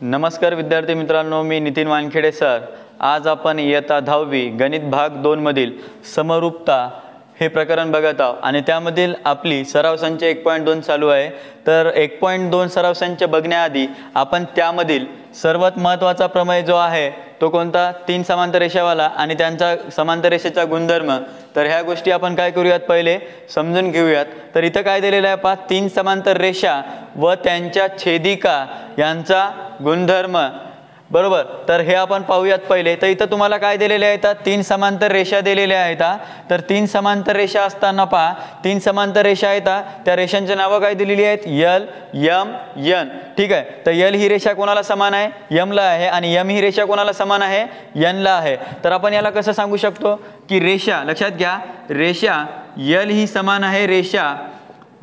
नमस्कार विद्यार्थी मित्रांनो, मी नितीन वानखेडे सर। आज आपण इयत्ता 10वी गणित भाग 2 मधील समरूपता हे प्रकरण बघत आहोत आणि त्यामधील आपली सराव संच 1.2 चालू आहे। तर 1.2 सराव संच बघण्याआधी आपण त्यामधील सर्वात महत्त्वाचा प्रमेय जो आहे तो कोणता, तीन समांतर रेषावाला आणि त्यांचा समांतर रेषेचा गुणधर्म। तर ह्या गोष्टी आपण काय करूयात, पहिले समजून घेऊयात। तर इथं काय दिलेलं आहे पहा, तीन समांतर रेषा व त्यांच्या छेदिका यांचा गुणधर्म, बरोबर। तर हे आपण पाहूयात पहिले। तर इथं तुम्हाला काय दिलेले आहेत, तीन समांतर रेषा दिलेल्या आहेत। तर तीन समांतर रेषा असताना पहा, तीन समांतर रेषा आहेत, त्या रेषांची नावं काय दिलेली आहेत, यल, यम, यन। ठीक आहे। तर यल ही रेषा कोणाला समान आहे, यम ला आहे, आणि यम ही रेषा कोणाला समान आहे, यन ला आहे। तर आपण याला कसं सांगू शकतो की रेषा, लक्षात घ्या, रेषा यल ही समान आहे रेषा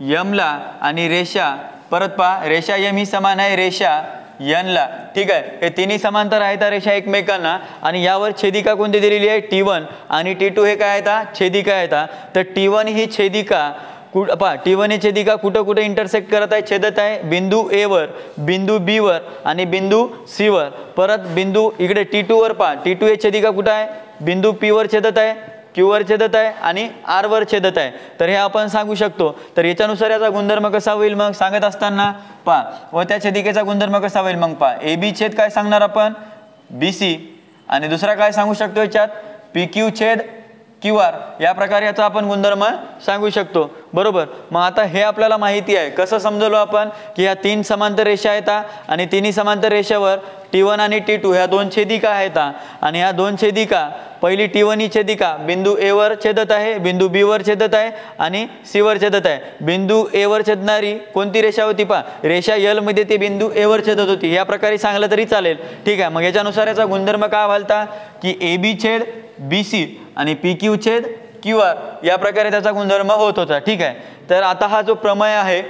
यम ला, आणि रेषा परत पहा, रेषा यम ही समान आहे रेषा यन ला। ठीक आहे। हे तिन्ही समांतर आहेत रेषा एकमेकांना, आणि यावर छेदिका कोणती दिलेली आहे, T1 आणि T2 हे काय आहेत, छेदिका आहेत। तर T1 ही छेदिका पहा, T1 ही छेदिका कुठं कुठे इंटरसेक्ट करत आहे, छेदत आहे, बिंदू A वर, बिंदू B वर आणि बिंदू C वर। परत बिंदू इकडे T2 वर पहा, T2 ही छेदिका कुठं आहे, बिंदू P वर छेदत आहे, Q वर छेदत आहे आणि R वर छेदत आहे। तर हे आपण सांगू शकतो। तर याच्यानुसार याचा गुणधर्म कसा होईल मग सांगत असताना पहा, व त्या छेदिकेचा गुणधर्म कसा होईल मग पहा, AB छेद काय सांगणार आपण, BC, आणि दुसरा काय सांगू शकतो याच्यात, PQ छेद QR। या प्रकारे याचा आपण गुणधर्म सांगू शकतो, बरोबर। मग आता हे आपल्याला माहिती आहे, कसं समजलो आपण की या तीन समांतर रेषा आहेत आणि तिन्ही समांतर रेषेवर T1 आणि T2 ह्या दोन छेदिका आहेत, आणि ह्या दोन छेदिका, पहिली T1 ही छेदिका बिंदू A वर छेदत आहे, बिंदू B वर छेदत आहे आणि C वर छेदत आहे। बिंदू A वर छेदणारी कोणती रेषा होती पहा, रेषा L मध्ये ते बिंदू A वर छेदत होती। या प्रकारे सांगलं तरी चालेल। ठीक आहे। मग याच्यानुसार याचा गुणधर्म काय व्हालता की AB छेद BC आणि PQ छेद QR, या प्रकारे त्याचा गुणधर्म होत होता। ठीक आहे। तर आता हा जो प्रमेय आहे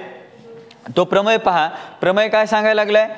तो प्रमेय पहा, प्रमेय काय सांगायला लागलाय,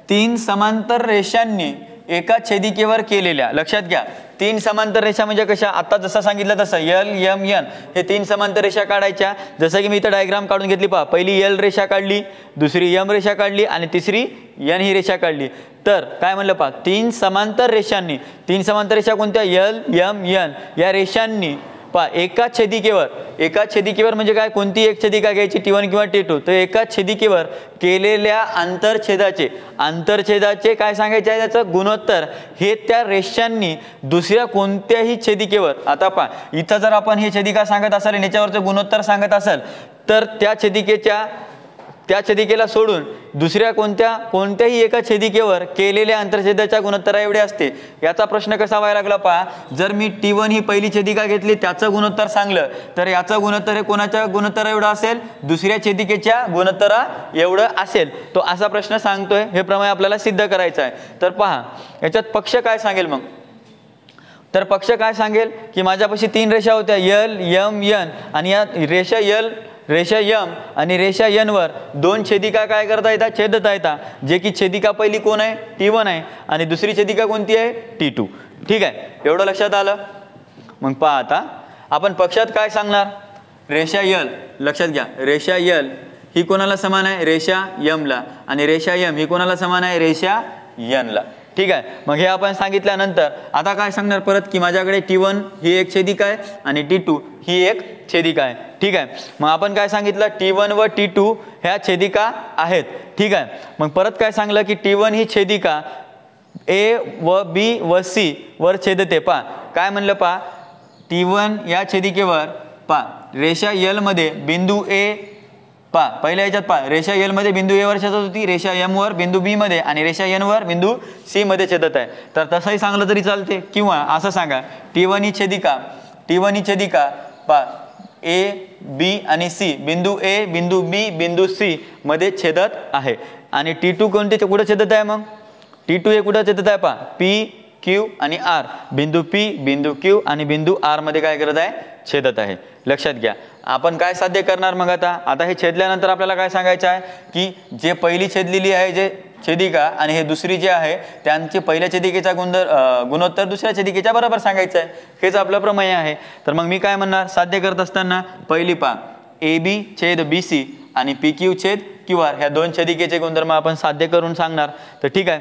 तीन समांतर रेषांनी एका छेदिकेवर केलेल्या, लक्षात घ्या, तीन समांतर रेषा म्हणजे कशा, आता जसं सांगितलं तसं यल, यम, यन हे तीन समांतर रेषा काढायच्या। जसं की मी इथं डायग्राम काढून घेतली पहा, पहिली यल रेषा काढली, दुसरी यम रेषा काढली आणि तिसरी यन ही रेषा काढली। तर काय म्हणलं पहा, तीन समांतर रेषांनी, तीन समांतर रेषा कोणत्या, यल, यम, यन, या रेषांनी पहा एका छेदिकेवर, एका छेदिकेवर म्हणजे काय, कोणती एक छेदिका घ्यायची, T1 किंवा T2, तर एका छेदिकेवर केलेल्या आंतरछेदाचे, आंतरछेदाचे काय सांगायचे आहे, त्याचं गुणोत्तर हे त्या रेषांनी दुसऱ्या कोणत्याही छेदिकेवर, आता पहा इथं जर आपण हे छेदिका सांगत असाल आणि याच्यावरचं गुणोत्तर सांगत असाल, तर त्या छेदिकेला सोडून दुसऱ्या कोणत्याही एका छेदिकेवर केलेल्या आंतरछेदाच्या गुणोत्तरा एवढे असते। याचा प्रश्न कसा व्हायला लागला पहा, जर मी T1 ही पहिली छेदिका घेतली, त्याचं गुणोत्तर सांगलं, तर याचं गुणोत्तर हे कोणाच्या गुणोत्तरा एवढं असेल, दुसऱ्या छेदिकेच्या गुणोत्तरा एवढं असेल। तो असा प्रश्न सांगतोय, हे प्रमेय आपल्याला सिद्ध करायचं आहे। तर पहा याच्यात पक्ष काय सांगेल मग, तर पक्ष काय सांगेल की माझ्यापाशी तीन रेषा होत्या, यल, यम, यन, आणि या रेषा यल, रेषा यम आणि रेषा यन वर दोन छेदिका काय करता येतात, छेदता येतात। जे की छेदिका पहिली कोण आहे, T1 आहे, आणि दुसरी छेदिका कोणती आहे, T2। ठीक आहे, एवढं लक्षात आलं। मग पहा आता आपण पक्षात काय सांगणार, रेषा यल, लक्षात घ्या, रेषा यल ही कोणाला समान आहे, रेषा यम ला, आणि रेषा यम ही कोणाला समान आहे, रेषा यन ला। ठीक आहे। मग हे आपण सांगितल्यानंतर आता काय सांगणार परत की माझ्याकडे T1 ही एक छेदिका आहे आणि T2 ही एक छेदिका आहे। ठीक आहे। मग आपण काय सांगितलं, T1 व T2 ह्या छेदिका आहेत। ठीक आहे। मग परत काय सांगलं की T1 ही छेदिका A व B व C वर छेदते। पहा काय म्हणलं पहा, T1 या छेदिकेवर पहा रेषा L मध्ये बिंदू A, पहा पहिल्या याच्यात पहा रेषा L मध्ये बिंदू A वर छेदत होती, रेषा M वर बिंदू B मध्ये आणि रेषा N वर बिंदू C मध्ये छेदत आहे। तर तसंही सांगलं तरी चालते, किंवा असं सांगा T1 ही छेदिका पहा A, B आणि C, बिंदू A, बिंदू B, बिंदू C मध्ये छेदत आहे, आणि T2 कोणते कुठे छेदत आहे, मग T2 हे कुठे छेदत आहे पहा, P, Q आणि R, बिंदू P, बिंदू Q आणि बिंदू R मध्ये काय करत आहे, छेदत आहे। लक्षात घ्या, आपण काय साध्य करणार मग आता हे छेदल्यानंतर आपल्याला काय सांगायचं आहे की जे पहिली छेदलेली आहे जे छेदिका आणि हे दुसरी जे आहे त्यांची पहिल्या छेदिकेचा गुणोत्तर दुसऱ्या छेदिकेच्या बरोबर सांगायचं आहे। हेच आपलं प्रमेय आहे। तर मग मी काय म्हणणार, साध्य करत असताना पहिली पहा AB छेद BC आणि PQ छेद QR ह्या दोन छेदिकेचे गुणधर्म आपण साध्य करून सांगणार। तर ठीक आहे,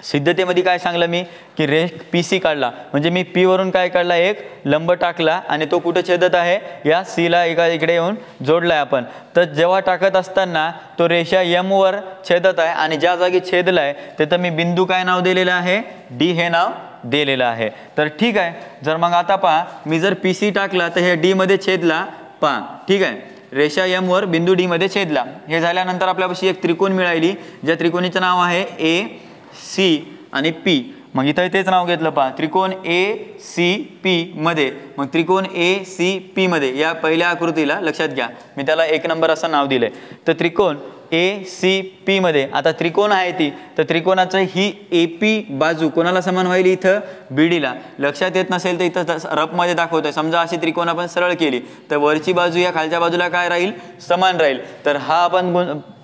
सिद्धतेमध्ये काय सांगलं मी की रेष PC काढला म्हणजे मी P वरून काय काढला एक लंब टाकला आणि तो कुठे छेदत आहे या C ला इकडे येऊन जोडलाय आपण. तर जेव्हा टाकत असताना तो रेषा M वर छेदत आहे आणि ज्या जागी छेदलाय तिथं मी बिंदू काय नाव दिलेलं आहे D हे नाव दिलेलं आहे. तर ठीक आहे, जर मग आता पहा मी जर PC टाकला तर हे D मध्ये छेदला पहा. ठीक आहे, रेषा M वर बिंदू D मध्ये छेदला. हे झाल्यानंतर आपल्यापाशी एक त्रिकोण मिळाली ज्या त्रिकोणीचं नाव आहे AC आणि P. मग इथं तेच नाव घेतलं पहा त्रिकोण ACP मध्ये. मग त्रिकोण ACP मध्ये या पहिल्या आकृतीला लक्षात घ्या मी त्याला 1 नंबर असं नाव दिलंय. तर त्रिकोण ACP मध्ये आता त्रिकोण आहे ती तर त्रिकोणाचं ही AP बाजू कोणाला समान होईल इथं BD ला. लक्षात येत नसेल तर इथं रफ मध्ये दाखवतोय. समजा अशी त्रिकोण आपण सरळ केली तर वरची बाजू या खालच्या बाजूला काय राहील समान राहील. तर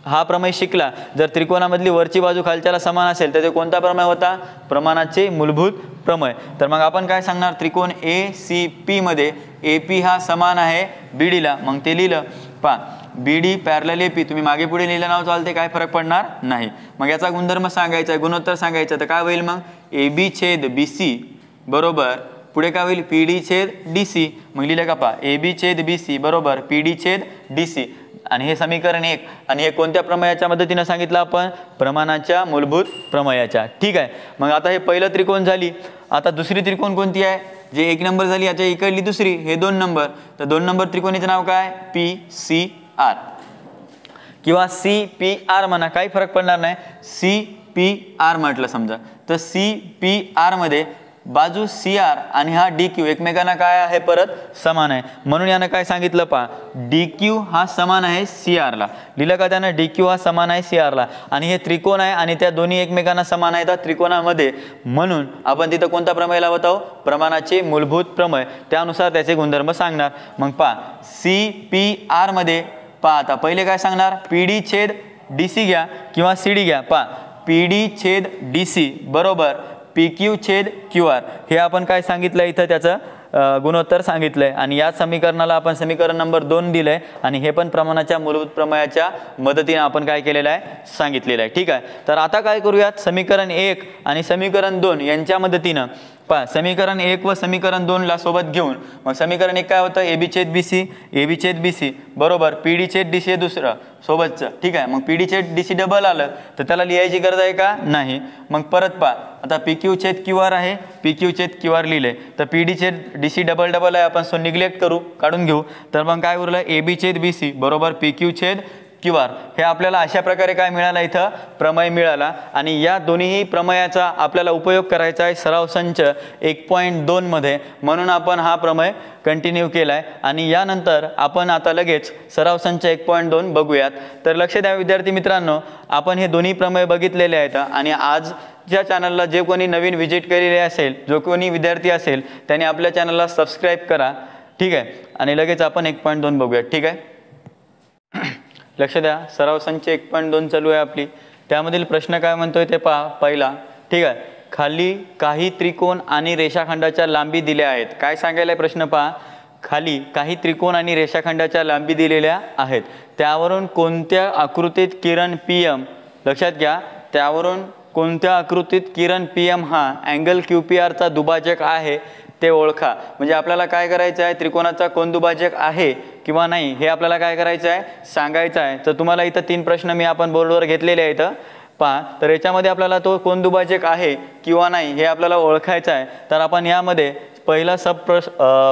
हा प्रमेय शिकला जर त्रिकोणामधली वरची बाजू खालच्याला समान असेल तर ते कोणता प्रमेय होता प्रमाणाचे मूलभूत प्रमेय. तर मग आपण काय सांगणार त्रिकोण ACP मध्ये AP हा समान आहे BD ला. मग ते लिहिलं पहा BD पॅरलल AP. तुम्ही मागे पुढे लिहिलं नाव चालते काय फरक पडणार नाही. मग याचा गुणधर्म सांगायचा आहे गुणोत्तर सांगायचं तर काय होईल मग AB छेद BC बरोबर पुढे काय होईल PD छेद DC. मग लिहिलं का पहा AB छेद BC बरोबर PD छेद DC आणि हे समीकरण 1. आणि हे कोणत्या प्रमेयाच्या मदतीने सांगितलं आपण प्रमाणाच्या मूलभूत प्रमेयाच्या. ठीक आहे, मग आता हे पहिलं त्रिकोण झाली. आता दुसरी त्रिकोण कोणती आहे जे 1 नंबर झाली याच्या इकडली दुसरी हे 2 नंबर. तर 2 नंबर त्रिकोणीचं नाव काय PCR किंवा CPR म्हणा काही फरक पडणार नाही. CPR म्हटलं समजा तर CPR मध्ये बाजू CR आणि हा DQ एकमेकांना काय आहे परत समान आहे. म्हणून यानं काय सांगितलं पहा DQ हा समान आहे CR ला. लिहिलं का त्यानं DQ हा समान आहे CR ला. आणि हे त्रिकोण आहे आणि त्या दोन्ही एकमेकांना समान आहेत त्रिकोणामध्ये. म्हणून आपण तिथं कोणता प्रमेय लावत आहोत प्रमाणाचे मूलभूत प्रमेय. त्यानुसार त्याचे गुणधर्म सांगणार. मग पहा CPR मध्ये पहा आता पहिले काय सांगणार PD छेद DC घ्या किंवा CD घ्या. पहा PD छेद DC बरोबर PQ छेद QR हे आपण काय सांगितलं इथं त्याचं गुणोत्तर सांगितलंय. आणि या समीकरणाला आपण समीकरण नंबर 2 दिलंय आणि हे पण प्रमाणाच्या मूलभूत प्रमेयाच्या मदतीने आपण काय केलेलं आहे सांगितलेलं आहे. ठीक आहे, तर आता काय करूयात समीकरण 1 आणि समीकरण 2 यांच्या मदतीनं पहा समीकरण 1 व समीकरण 2 ला सोबत घेऊन मग समीकरण 1 काय होतं AB छेद BC बरोबर PD छेद DC दुसरं सोबतचं. ठीक आहे, मग PD छेद DC डबल आलं तर त्याला लिहायची गरज आहे का नाही. मग परत पहा आता PQ छेद QR आहे PQ छेद QR लिहिले तर PD छेद DC डबल डबल आहे आपण सो निग्लेक्ट करू काढून घेऊ. तर मग काय उरलं AB छेद BC बरोबर PQ छेद QR हे आपल्याला अशा प्रकारे काय मिळाला इथं प्रमेय मिळाला. आणि या दोन्ही प्रमेयाचा आपल्याला उपयोग करायचा आहे सराव संच 1.2 मध्ये. म्हणून आपण हा प्रमेय कंटिन्यू केलाय आणि यानंतर आपण आता लगेच सराव संच 1.2 बघूयात. तर लक्ष द्या विद्यार्थी मित्रांनो आपण हे दोन्ही प्रमेय बघितलेले आहेत. आणि आज ज्या चॅनलला जे कोणी नवीन व्हिजिट केलेले असेल जो कोणी विद्यार्थी असेल त्याने आपल्या चॅनलला सबस्क्राईब करा. ठीक आहे, आणि लगेच आपण 1.2 बघूयात. ठीक आहे, लक्ष द्या सराव संच 1.2 चालू आहे आपली. त्यामधील प्रश्न काय म्हणतोय ते पहा पहिला. ठीक आहे, खाली काही त्रिकोण आणि रेषाखंडाच्या लांबी दिल्या आहेत. काय सांगायला प्रश्न पहा खाली काही त्रिकोण आणि रेषाखंडाच्या लांबी दिलेल्या आहेत त्यावरून कोणत्या आकृतीत किरण PM लक्षात घ्या त्यावरून कोणत्या आकृतीत किरण PM हा अँगल QPR चा दुभाजक आहे ते ओळखा. म्हणजे आपल्याला काय करायचं आहे त्रिकोणाचा कोण दुभाजक आहे किंवा नाही हे आपल्याला काय करायचं आहे सांगायचं आहे. तर तुम्हाला इथं 3 प्रश्न मी आपण बोर्डवर घेतलेले आहेत पहा. तर याच्यामध्ये आपल्याला तो कोण दुभाजक आहे किंवा नाही हे आपल्याला ओळखायचं आहे. तर आपण यामध्ये पहिला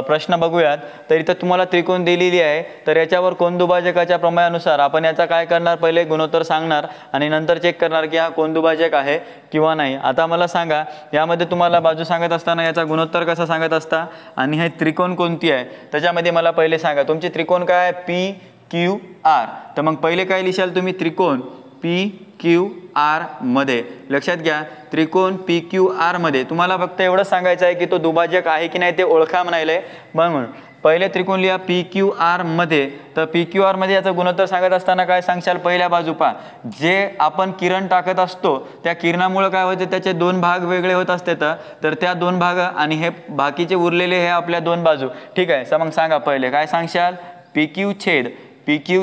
प्रश्न बघूयात. तर इथं तुम्हाला त्रिकोण दिलेली आहे तर याच्यावर कोण दुभाजकाच्या प्रमेयानुसार आपण याचा काय करणार पहिले गुणोत्तर सांगणार आणि नंतर चेक करणार की हा कोण दुभाजक आहे किंवा नाही. आता मला सांगा यामध्ये तुम्हाला बाजू सांगत असताना याचा गुणोत्तर कसा सांगत असता आणि हे त्रिकोण कोणती आहे त्याच्यामध्ये मला पहिले सांगा तुमचे त्रिकोण काय PQR. तर मग पहिले काय लिहाल तुम्ही त्रिकोण PQR मध्ये. लक्षात घ्या त्रिकोण PQR मध्ये तुम्हाला फक्त एवढं सांगायचं आहे की तो दुभाजक आहे की नाही ते ओळखा म्हणायलंय. म्हणून पहिले त्रिकोण लिहा PQR मध्ये. तर PQR मध्ये याचं गुणोत्तर सांगत असताना काय सांगशाल पहिल्या बाजू पहा जे आपण किरण टाकत असतो त्या किरणामुळे काय होते त्याचे 2 भाग वेगळे होत असते. तर त्या 2 भाग आणि हे बाकीचे उरलेले हे आपल्या 2 बाजू. ठीक आहे, मग सांगा पहिले काय सांगशाल PQ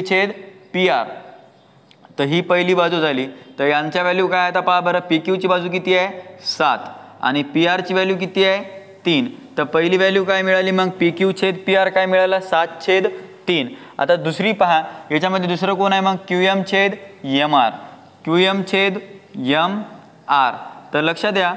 छेद PR तर ही पहिली बाजू झाली. तर यांच्या व्हॅल्यू काय आता पहा बरं, पी क्यूची बाजू किती आहे 7 आणि पी आरची व्हॅल्यू किती आहे 3. तर पहिली व्हॅल्यू काय मिळाली मग पी क्यू छेद पी आर काय मिळालं 7/3. आता दुसरी पहा, याच्यामध्ये दुसरं कोण आहे मग क्यू एम छेद एम आर, क्यू एम छेद एम आर. तर लक्षात द्या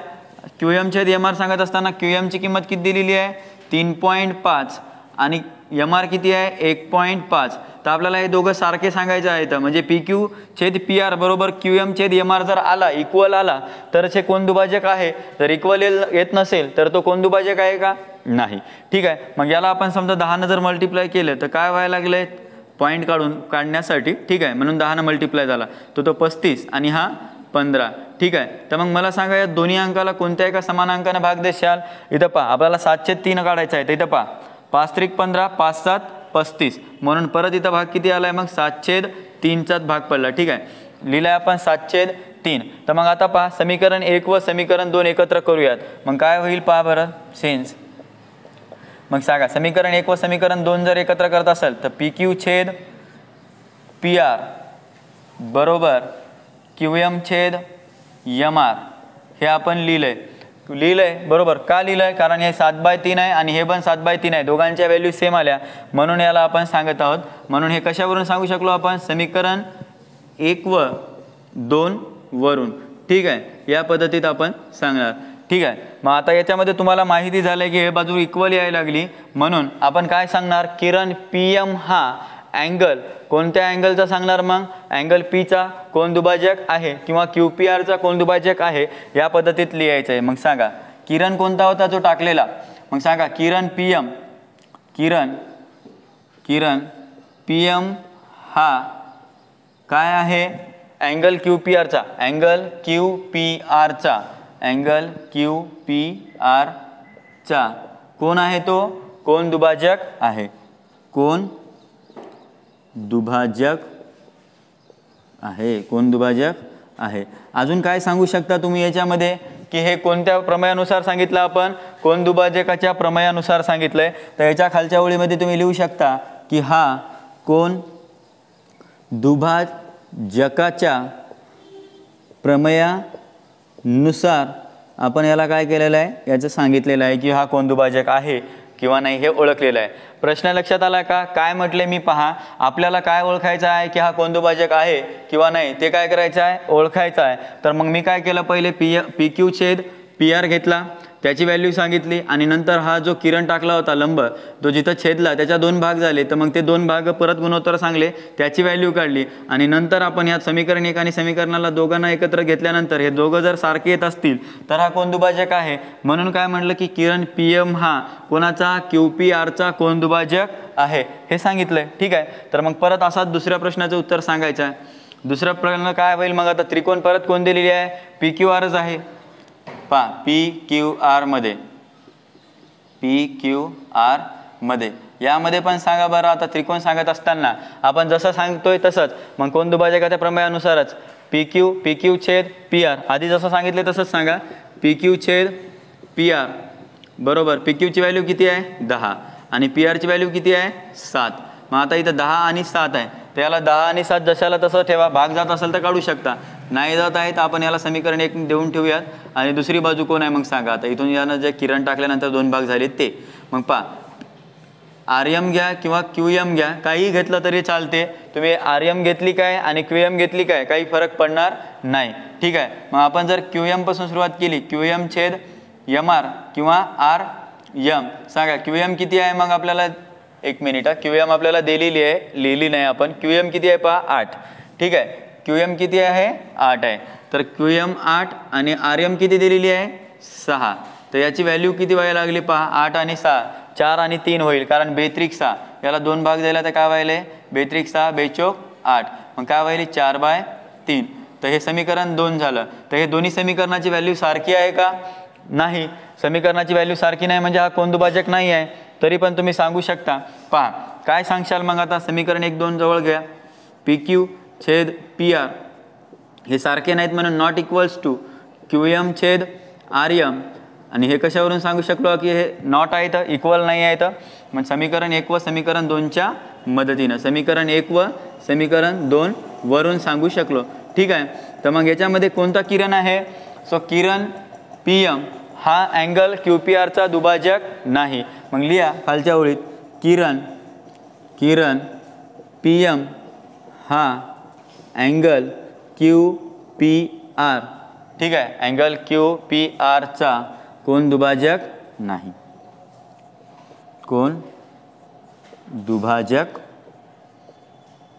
क्यू एम छेद एम आर सांगत असताना क्यू एमची किंमत किती दिलेली आहे 3.5 आणि एम आर किती आहे 1.5. तर आपल्याला हे दोघं सारखे सांगायचं आहे. तर म्हणजे पी क्यू छेद पी आर बरोबर क्यू एम छेद एम आर जर आला इक्वल आला तरच हे कोण दुभाजक आहे. जर इक्वल येत नसेल तर तो कोण दुभाजक आहे का नाही. ठीक आहे, मग याला आपण समजा 10 जर मल्टिप्लाय केलं तर काय व्हायला लागलंय पॉईंट काढण्यासाठी. ठीक आहे, म्हणून 10 मल्टिप्लाय झाला तो 35 आणि हा 15. ठीक आहे, तर मग मला सांगा या दोन्ही अंकाला कोणत्या एका समान अंकाने भाग देशाल. इथं पहा आपल्याला 7/3 काढायचं आहे. तर इथं पहा 5×3=15 5×7 35 म्हणून परत इथं भाग किती आलाय मग 7/3चा भाग पडला. ठीक आहे, लिहिलाय आपण 7/3. तर मग आता पहा समीकरण 1 व समीकरण 2 एकत्र करूयात. मग काय होईल पहा बरं सेन्स. मग सांगा समीकरण 1 व समीकरण 2 जर एकत्र करत असेल तर पी क्यू छेद पी आर बरोबर क्यू एम छेद एम आर हे आपण लिहिलंय बरोबर. का लिहिलंय कारण हे 7/3 आहे आणि हे पण 7/3 आहे, दोघांच्या व्हॅल्यू सेम आल्या म्हणून याला आपण सांगत आहोत. म्हणून हे कशावरून सांगू शकलो आपण समीकरण 1 व 2 वरून. ठीक आहे, या पद्धतीत आपण सांगणार. ठीक आहे, मग आता याच्यामध्ये तुम्हाला माहिती झालं की हे बाजू इक्वल यायला लागली म्हणून आपण काय सांगणार किरण पी एम हा अँगल कोणत्या अँगलचा सांगणार मग अँगल पीचा कोण दुभाजक आहे किंवा क्यू पी आरचा कोण दुभाजक आहे या पद्धतीत लिहायचं आहे. मग सांगा किरण कोणता होता जो टाकलेला. मग सांगा किरण पी एम किरण पी एम हा काय आहे अँगल क्यू पी आरचा अँगल क्यू पी आरचा कोण आहे तो कोण दुभाजक आहे. कोण दुभाजक आहे. अजून काय सांगू शकता तुम्ही याच्यामध्ये की हे कोणत्या प्रमेयानुसार सांगितलं आपण कोण दुभाजकाच्या प्रमेयानुसार सांगितलंय. तर याच्या खालच्या ओळीमध्ये तुम्ही लिहू शकता की हा कोण दुभाजकाच्या प्रमेयानुसार आपण याला काय केलेलं आहे याचं सांगितलेलं आहे की हा कोण दुभाजक आहे किंवा नाही हे ओळखलेलं आहे. प्रश्न लक्षात आला का काय म्हटले मी पहा आपल्याला काय ओळखायचं आहे की हा कोण दुभाजक आहे किंवा नाही ते काय करायचं आहे ओळखायचं आहे. तर मग मी काय केलं पहिले पी क्यू छेद पी आर घेतला त्याची व्हॅल्यू सांगितली आणि नंतर हा जो किरण टाकला होता लंब तो जिथं छेदला त्याच्या 2 भाग झाले तर मग ते 2 भाग परत गुणोत्तर सांगले त्याची व्हॅल्यू काढली आणि नंतर आपण यात समीकरण 1 आणि समीकरणाला दोघांना एकत्र घेतल्यानंतर हे दोघं जर सारखे येत असतील तर हा कोण दुभाजक आहे. म्हणून काय म्हटलं की किरण पी एम हा कोणाचा क्यू पी आरचा कोण दुभाजक आहे हे सांगितलंय. ठीक आहे, तर मग परत असाच दुसऱ्या प्रश्नाचं उत्तर सांगायचं आहे. दुसरा प्रश्न काय होईल मग आता त्रिकोण परत कोण दिलेली आहे पी क्यू आरच आहे. पहा पी क्यू आर मध्ये यामध्ये पण सांगा बरं आता त्रिकोण सांगत असताना आपण जसं सांगतोय तसंच मग कोण दुभाजकाच्या प्रमेयानुसारच पी क्यू छेद पी आर आधी जसं सांगितले तसंच सांगा पी क्यू छेद पी आर बरोबर पी क्यूची व्हॅल्यू किती आहे 10 आणि पी आरची व्हॅल्यू किती आहे 7. मग आता इथं 10 आणि 7 आहे तर याला 10 आणि 7 जशाला तसं ठेवा. भाग जात असेल तर काढू शकता नाही जात आहे तर आपण याला समीकरण 1 देऊन ठेवूयात आणि दुसरी बाजू कोण आहे मग सांगा. आता इथून यानं जे किरण टाकल्यानंतर 2 भाग झाले ते मग पहा आर एम घ्या किंवा क्यू एम घ्या काही घेतलं तरी चालते. तुम्ही आर एम घेतली काय आणि क्यू एम घेतली काय काही फरक पडणार नाही. ठीक आहे, मग आपण जर क्यू एम पासून सुरुवात केली क्यू एम छेद एम आर किंवा आर एम सांगा क्यू एम किती आहे मग आपल्याला 1 मिनिट क्यू एम आपल्याला दिलेली आहे लिहिली नाही आपण. क्यू एम किती आहे पहा 8. ठीक आहे, क्यू एम किती आहे 8 आहे तर क्यू एम 8 आणि आर एम किती दिलेली आहे 6. तर याची व्हॅल्यू किती व्हायला लागली पहा 8 आणि 6 4 आणि 3 होईल कारण बेत्रिक 6 याला 2 भाग द्यायला तर काय व्हायले बेत्रिक 6 बेचोक 8 मग काय व्हायली 4/3. तर हे समीकरण 2 झालं. तर हे दोन्ही समीकरणाची व्हॅल्यू सारखी आहे का नाही. समीकरणाची व्हॅल्यू सारखी नाही म्हणजे हा कोण दुभाजक नाही आहे. तरी पण तुम्ही सांगू शकता पहा काय सांगशाल मग आता समीकरण 1 2 जवळ घ्या पी क्यू छेद पी आर हे सारखे नाहीत म्हणून not equals to Q M छेद आर एम आणि हे कशावरून सांगू शकलो की हे नॉट आहे तर इक्वल नाही आहे. तर मग समीकरण 1 व समीकरण 2च्या मदतीनं समीकरण 1 व समीकरण 2 वरून सांगू शकलो. ठीक आहे. तर मग याच्यामध्ये कोणता किरण आहे? सो किरण PM हा अँगल QPRचा दुभाजक नाही. मग लिहा खालच्या ओळीत किरण PM हा अँगल QPR, ठीक आहे, अँगल QPRचा कोण दुभाजक नाही. कोण दुभाजक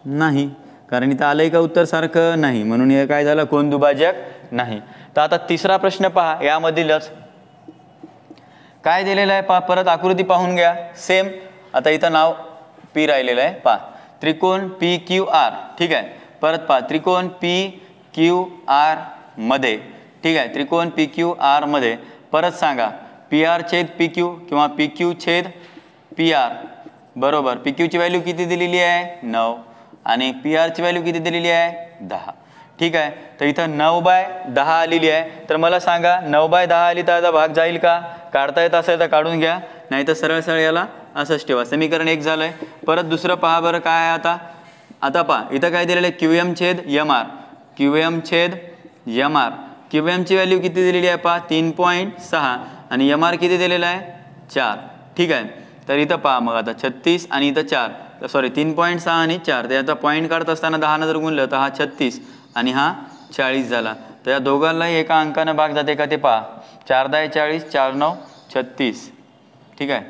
नाही, कारण इथं आलंय का उत्तर सारखं नाही, म्हणून हे काय झालं, कोण दुभाजक नाही. तर आता तिसरा प्रश्न पहा, यामधीलच काय दिलेलं आहे पहा, परत आकृती पाहून घ्या. सेम आता इथं नाव P राहिलेलं आहे पहा, त्रिकोण PQR. ठीक आहे, परत पहा त्रिकोण PQR मध्ये, ठीक आहे, त्रिकोण PQR मध्ये परत सांगा PR छेद PQ किंवा PQ छेद PR बरोबर. PQ ची व्हॅल्यू किती दिलेली आहे? 9 आणि PR ची व्हॅल्यू किती दिलेली आहे? 10. ठीक आहे, तर इथं 9/10 आलेली आहे. तर मला सांगा 9/10 आली तर आता भाग जाईल का? काढता येत असेल तर काढून घ्या, नाही तर सरळ सरळ याला असंच ठेवा. समीकरण 1 झालंय. परत दुसरं पहा बरं काय आहे आता पहा इथं काय दिलेलं आहे? QM छेद MR, QM छेद MR. QM ची व्हॅल्यू किती दिलेली आहे पहा? 3.6 आणि MR किती दिलेला आहे? 4. ठीक आहे, तर इथं पहा मग आता 36 आणि इथं 4, सॉरी 3.6 आणि 4. ते आता पॉईंट काढत असताना 10 जर गुणलं तर हा 36 आणि हा 40 झाला. तर या दोघांनाही एका अंकानं भाग जाते का ते पहा. 4×10 40, 4×9 36. ठीक आहे,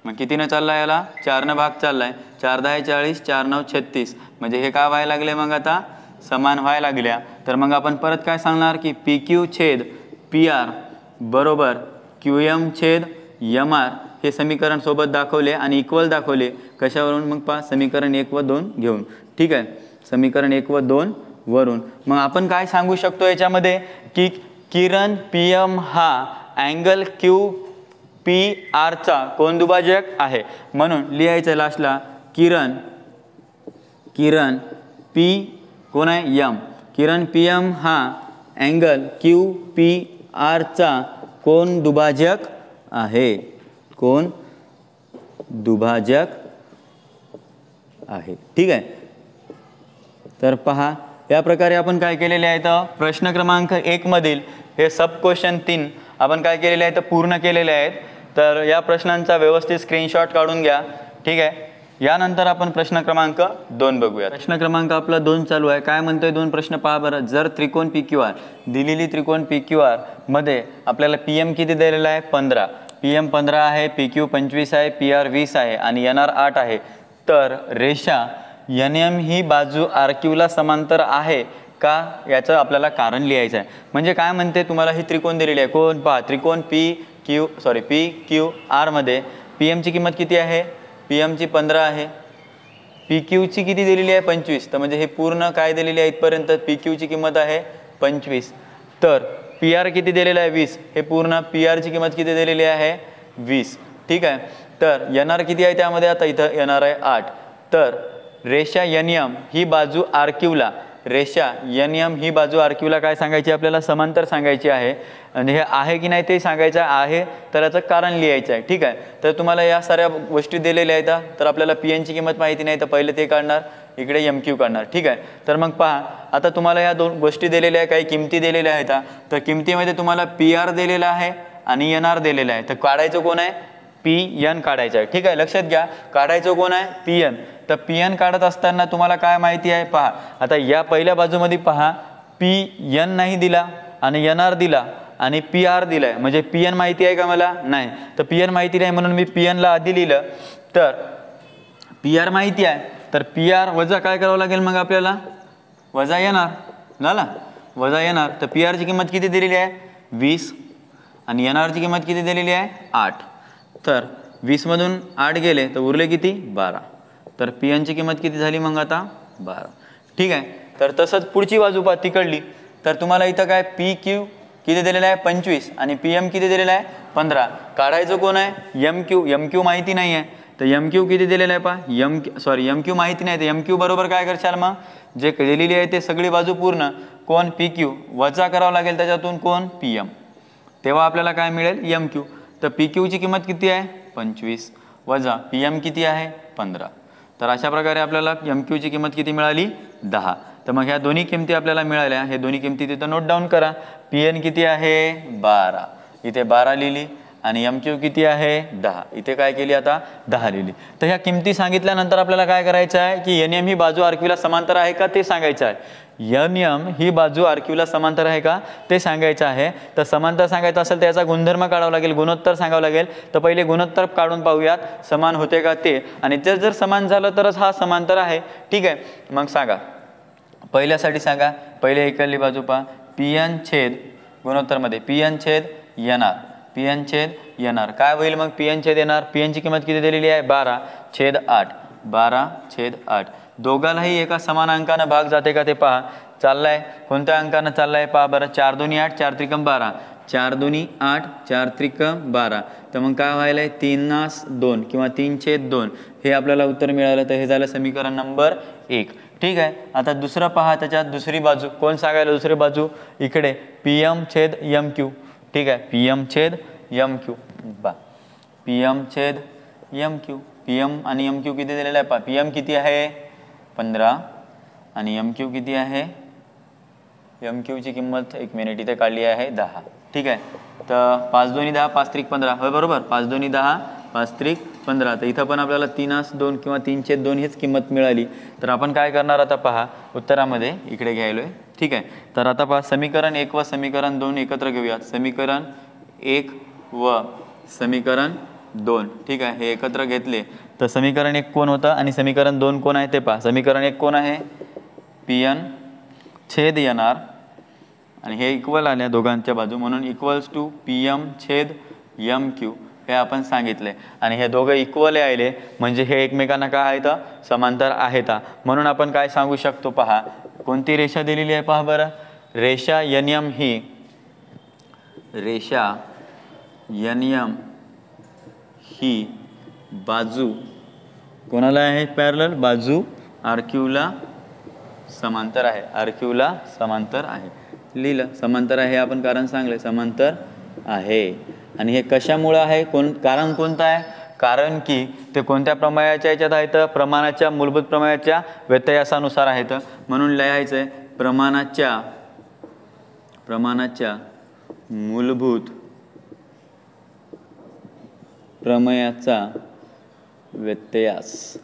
मग कितीनं चालला याला? 4नं भाग चाललाय. 4×10 40, 4×9 36. म्हणजे हे काय व्हायला लागले मग आता? समान व्हायला लागल्या. तर मग आपण परत काय सांगणार की PQ छेद PR बरोबर QM छेद MR हे समीकरण सोबत दाखवले आणि इक्वल दाखवले. कशावरून? मग पहा समीकरण 1 व 2 घेऊन. ठीक आहे, समीकरण 1 व 2 वरून मग आपण काय सांगू शकतो याच्यामध्ये की किरण PM हा अँगल QPRचा कोण दुभाजक आहे. म्हणून लिहायचं लास्टला किरण P कोण आहे? M. किरण PM हा अँगल QPRचा कोण दुभाजक आहे. कोण दुभाजक आहे. ठीक आहे, तर पहा या प्रकारे आपण काय केलेले आहे तर प्रश्न क्रमांक 1 मधील हे सब क्वेश्चन 3 आपण काय केलेले आहे तर पूर्ण केलेले आहेत. तर या प्रश्नांचा व्यवस्थित स्क्रीनशॉट काढून घ्या. ठीक आहे, यानंतर आपण प्रश्न क्रमांक 2 बघूया. प्रश्न क्रमांक आपला 2 चालू आहे. काय म्हणतोय 2 प्रश्न पहा बरं. जर त्रिकोण PQR दिलेली त्रिकोण PQR मध्ये आपल्याला PM किती दिलेला आहे? 15. PM 15 आहे, PQ 25 आहे, PR 20 आहे आणि NR 8 आहे. तर रेषा NM ही बाजू RQ ला समांतर आहे का, याचं आपल्याला कारण लिहायचं आहे. म्हणजे काय म्हणते तुम्हाला ही त्रिकोण दिलेली आहे. कोण पहा त्रिकोण PQR मध्ये PM ची किंमत किती आहे? PM ची 15 आहे, PQ ची किती दिलेली आहे? 25. तर म्हणजे हे पूर्ण काय दिलेली आहे इथपर्यंत PQ ची किंमत आहे 25. तर PR किती दिलेला आहे? 20. हे पूर्ण PR ची किंमत किती दिलेली आहे? 20. ठीक आहे, तर NR किती आहे त्यामध्ये? आता इथं NR आहे 8. तर रेषा NM ही बाजू RQ ला, रेषा NM ही बाजू RQ ला काय सांगायची आपल्याला? समांतर सांगायची आहे. आणि हे आहे की नाही ते सांगायचं आहे, तर याचं कारण लिहायचं आहे. ठीक आहे, तर तुम्हाला या साऱ्या गोष्टी दिलेल्या आहेत. तर आपल्याला PN ची किंमत माहिती नाही तर पहिले ते काढणार, इकडे MQ काढणार. ठीक आहे, तर मग पहा आता तुम्हाला या 2 गोष्टी दिलेल्या आहे, काही किमती दिलेल्या आहेत. तर किमतीमध्ये तुम्हाला PR दिलेला आहे आणि NR दिलेला आहे. तर काढायचं कोण आहे? PN काढायचं आहे. ठीक आहे, लक्षात घ्या, काढायचं कोण आहे? PN. तर PN काढत असताना तुम्हाला काय माहिती आहे पहा. आता या पहिल्या बाजूमध्ये पहा PN नाही दिला आणि NR दिला आणि PR दिलाय. म्हणजे PN माहिती आहे का मला? नाही. तर PN माहिती नाही म्हणून मी PN ला आधी लिहिलं. तर PR माहिती आहे, तर PR वजा काय करावं लागेल मग आपल्याला? वजा NR झाला, वजा NR. तर PR ची किंमत किती दिलेली आहे? 20 आणि NR ची किंमत किती दिलेली आहे? 8. तर 20 मधून 8 गेले तर उरले किती? 12. तर PN ची किंमत किती झाली मग आता? 12. ठीक आहे, तर तसंच पुढची बाजू पहा तिकडली. तर तुम्हाला इथं काय PQ किती दिलेला आहे? 25 आणि PM किती दिलेला आहे? 15. काढायचं कोण आहे? MQ माहिती नाही आहे. तर MQ किती दिलेलं आहे पहा. MQ माहिती नाही, तर MQ बरोबर काय करशाल मग? जे दिलेली आहे ते सगळी बाजू पूर्ण कोण PQ वजा करावं लागेल त्याच्यातून कोण? PM. तेव्हा आपल्याला काय मिळेल? MQ. तर PQ ची किंमत किती आहे? 25 वजा PM किती आहे? 15. तर अशा प्रकारे आपल्याला MQ ची किंमत किती मिळाली? 10. तर मग ह्या दोन्ही किमती आपल्याला मिळाल्या, हे दोन्ही किमती तिथं नोट डाऊन करा. PN किती आहे 12, इथे 12 लिहिली आणि MQ किती आहे 10, इथे काय केली आता 10 लिहिली. तर ह्या किमती सांगितल्यानंतर आपल्याला काय करायचं आहे की NM ही बाजू RQला समांतर आहे का ते सांगायचं आहे. NM ही बाजू RQला समांतर आहे का ते सांगायचं आहे. तर समांतर सांगायचं असेल तर याचा गुणधर्म काढावा लागेल, गुणोत्तर सांगावं लागेल. तर पहिले गुणोत्तर काढून पाहूयात समान होते का ते, आणि ते जर समान झालं तरच हा समांतर आहे. ठीक आहे, मग सांगा पहिल्यासाठी सांगा. पहिले इकडली बाजू पहा, PN छेद गुणोत्तरमध्ये PN छेद NR, PN छेद NR काय होईल मग PN छेद NR. PN ची किंमत किती दिलेली आहे 12 छेद 8, 12 छेद 8. दोघांनाही एका समान अंकानं भाग जाते का ते पहा. चाललाय कोणत्या अंकानं चाललाय पहा बरं. 4 2 8 4 त्रिकम 12, 4 2 8 4 त्रिकम 12. तर मग काय व्हायलंय 3/2 किंवा 3/2 हे आपल्याला उत्तर मिळालं. तर हे झालं समीकरण नंबर 1. ठीक आहे, आता दुसरं पहा, त्याच्यात दुसरी बाजू कोण सांगायला. दुसरी बाजू इकडे PM छेद MQ. ठीक आहे, PM छेद MQ बा, PM छेद MQ. PM आणि MQ किती दिलेलं आहे पहा. PM किती आहे 15 आणि MQ किती आहे, MQ ची किंमत 1 मिनिट इथे काढली आहे 10. ठीक आहे, तर 5 2 10 5 त्रिक 15 होय बरोबर. 5 2 10 5 त्रिक 15. तर इथं पण आपल्याला 3/2 किंवा 3/2 हीच किंमत मिळाली. तर आपण काय करणार आता पहा उत्तरामध्ये इकडे घ्यायलोय. ठीक आहे, तर आता पहा समीकरण 1 व समीकरण 2 एकत्र घेऊयात. समीकरण 1 व समीकरण 2. ठीक आहे, हे एकत्र घेतले तर समीकरण 1 कोण होतं आणि समीकरण 2 कोण आहे ते पहा. समीकरण 1 कोण आहे PN छेद NR आणि हे इक्वल आल्या दोघांच्या बाजू म्हणून इक्वल्स टू PM छेद MQ हे आपण सांगितले. आणि हे दोघं इक्वल आले म्हणजे हे एकमेकांना काय आहेत समांतर आहेत. म्हणून आपण काय सांगू शकतो पहा. कोणती रेषा दिलेली आहे पहा बरं. रेषा NM ही रेषा NM ही बाजू कोणाला आहे पॅरलल, बाजू RQला समांतर आहे. RQला समांतर आहे. लिहिलं समांतर आहे आपण कारण सांगले समांतर आहे. आणि हे कशामुळे आहे कारण कोणतं आहे. कारण की ते कोणत्या प्रमेयाच्या याच्यात आहेत, प्रमाणाच्या मूलभूत प्रमेयाच्या व्यत्यासानुसार आहेत. म्हणून लिहायचं आहे प्रमाणाच्या मूलभूत प्रमेयाचा व्यत्यास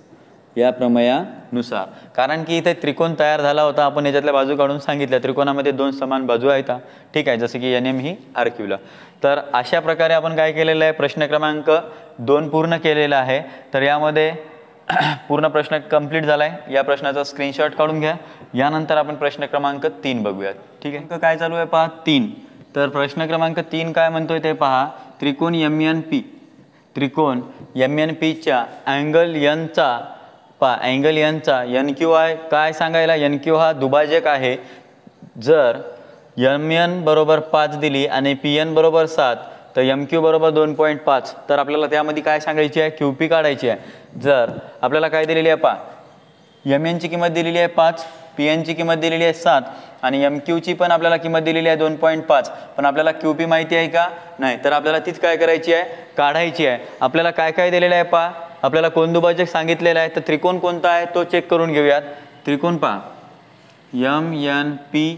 या प्रमेयानुसार. कारण की इथे त्रिकोण तयार झाला होता, आपण याच्यातल्या बाजू काढून सांगितल्या. त्रिकोणामध्ये 2 समान बाजू आहेत. ठीक आहे, जसं की NM ही RQला. तर अशा प्रकारे आपण काय केलेलं आहे प्रश्न क्रमांक 2 पूर्ण केलेला आहे. तर यामध्ये पूर्ण प्रश्न कंप्लीट झाला आहे. या प्रश्नाचा स्क्रीनशॉट काढून घ्या. यानंतर आपण प्रश्न क्रमांक 3 बघूयात. ठीक आहे, काय चालू आहे पहा 3. तर प्रश्न क्रमांक 3 काय म्हणतोय ते पहा. त्रिकोण MNPच्या अँगल Nचा पहा, अँगल Nचा NQ आहे काय सांगायला. NQ हा दुभाजक आहे. जर MN बरोबर 5 दिली आणि PN बरोबर 7 तर MQ बरोबर 2.5. तर आपल्याला त्यामध्ये काय सांगायची आहे QP काढायची आहे. जर आपल्याला काय दिलेली आहे पहा, MN ची किंमत दिलेली आहे 5, PN ची किंमत दिलेली आहे 7 आणि MQ ची पण आपल्याला किंमत दिलेली आहे 2.5. पण आपल्याला QP माहिती आहे का नाही. तर आपल्याला तीच काय करायची आहे काढायची आहे. आपल्याला काय काय दिलेलं आहे पहा. आपल्याला कोण दुभाजक सांगितलेलं आहे. तर त्रिकोण कोणता आहे तो चेक करून घेऊयात. त्रिकोण पहा MNP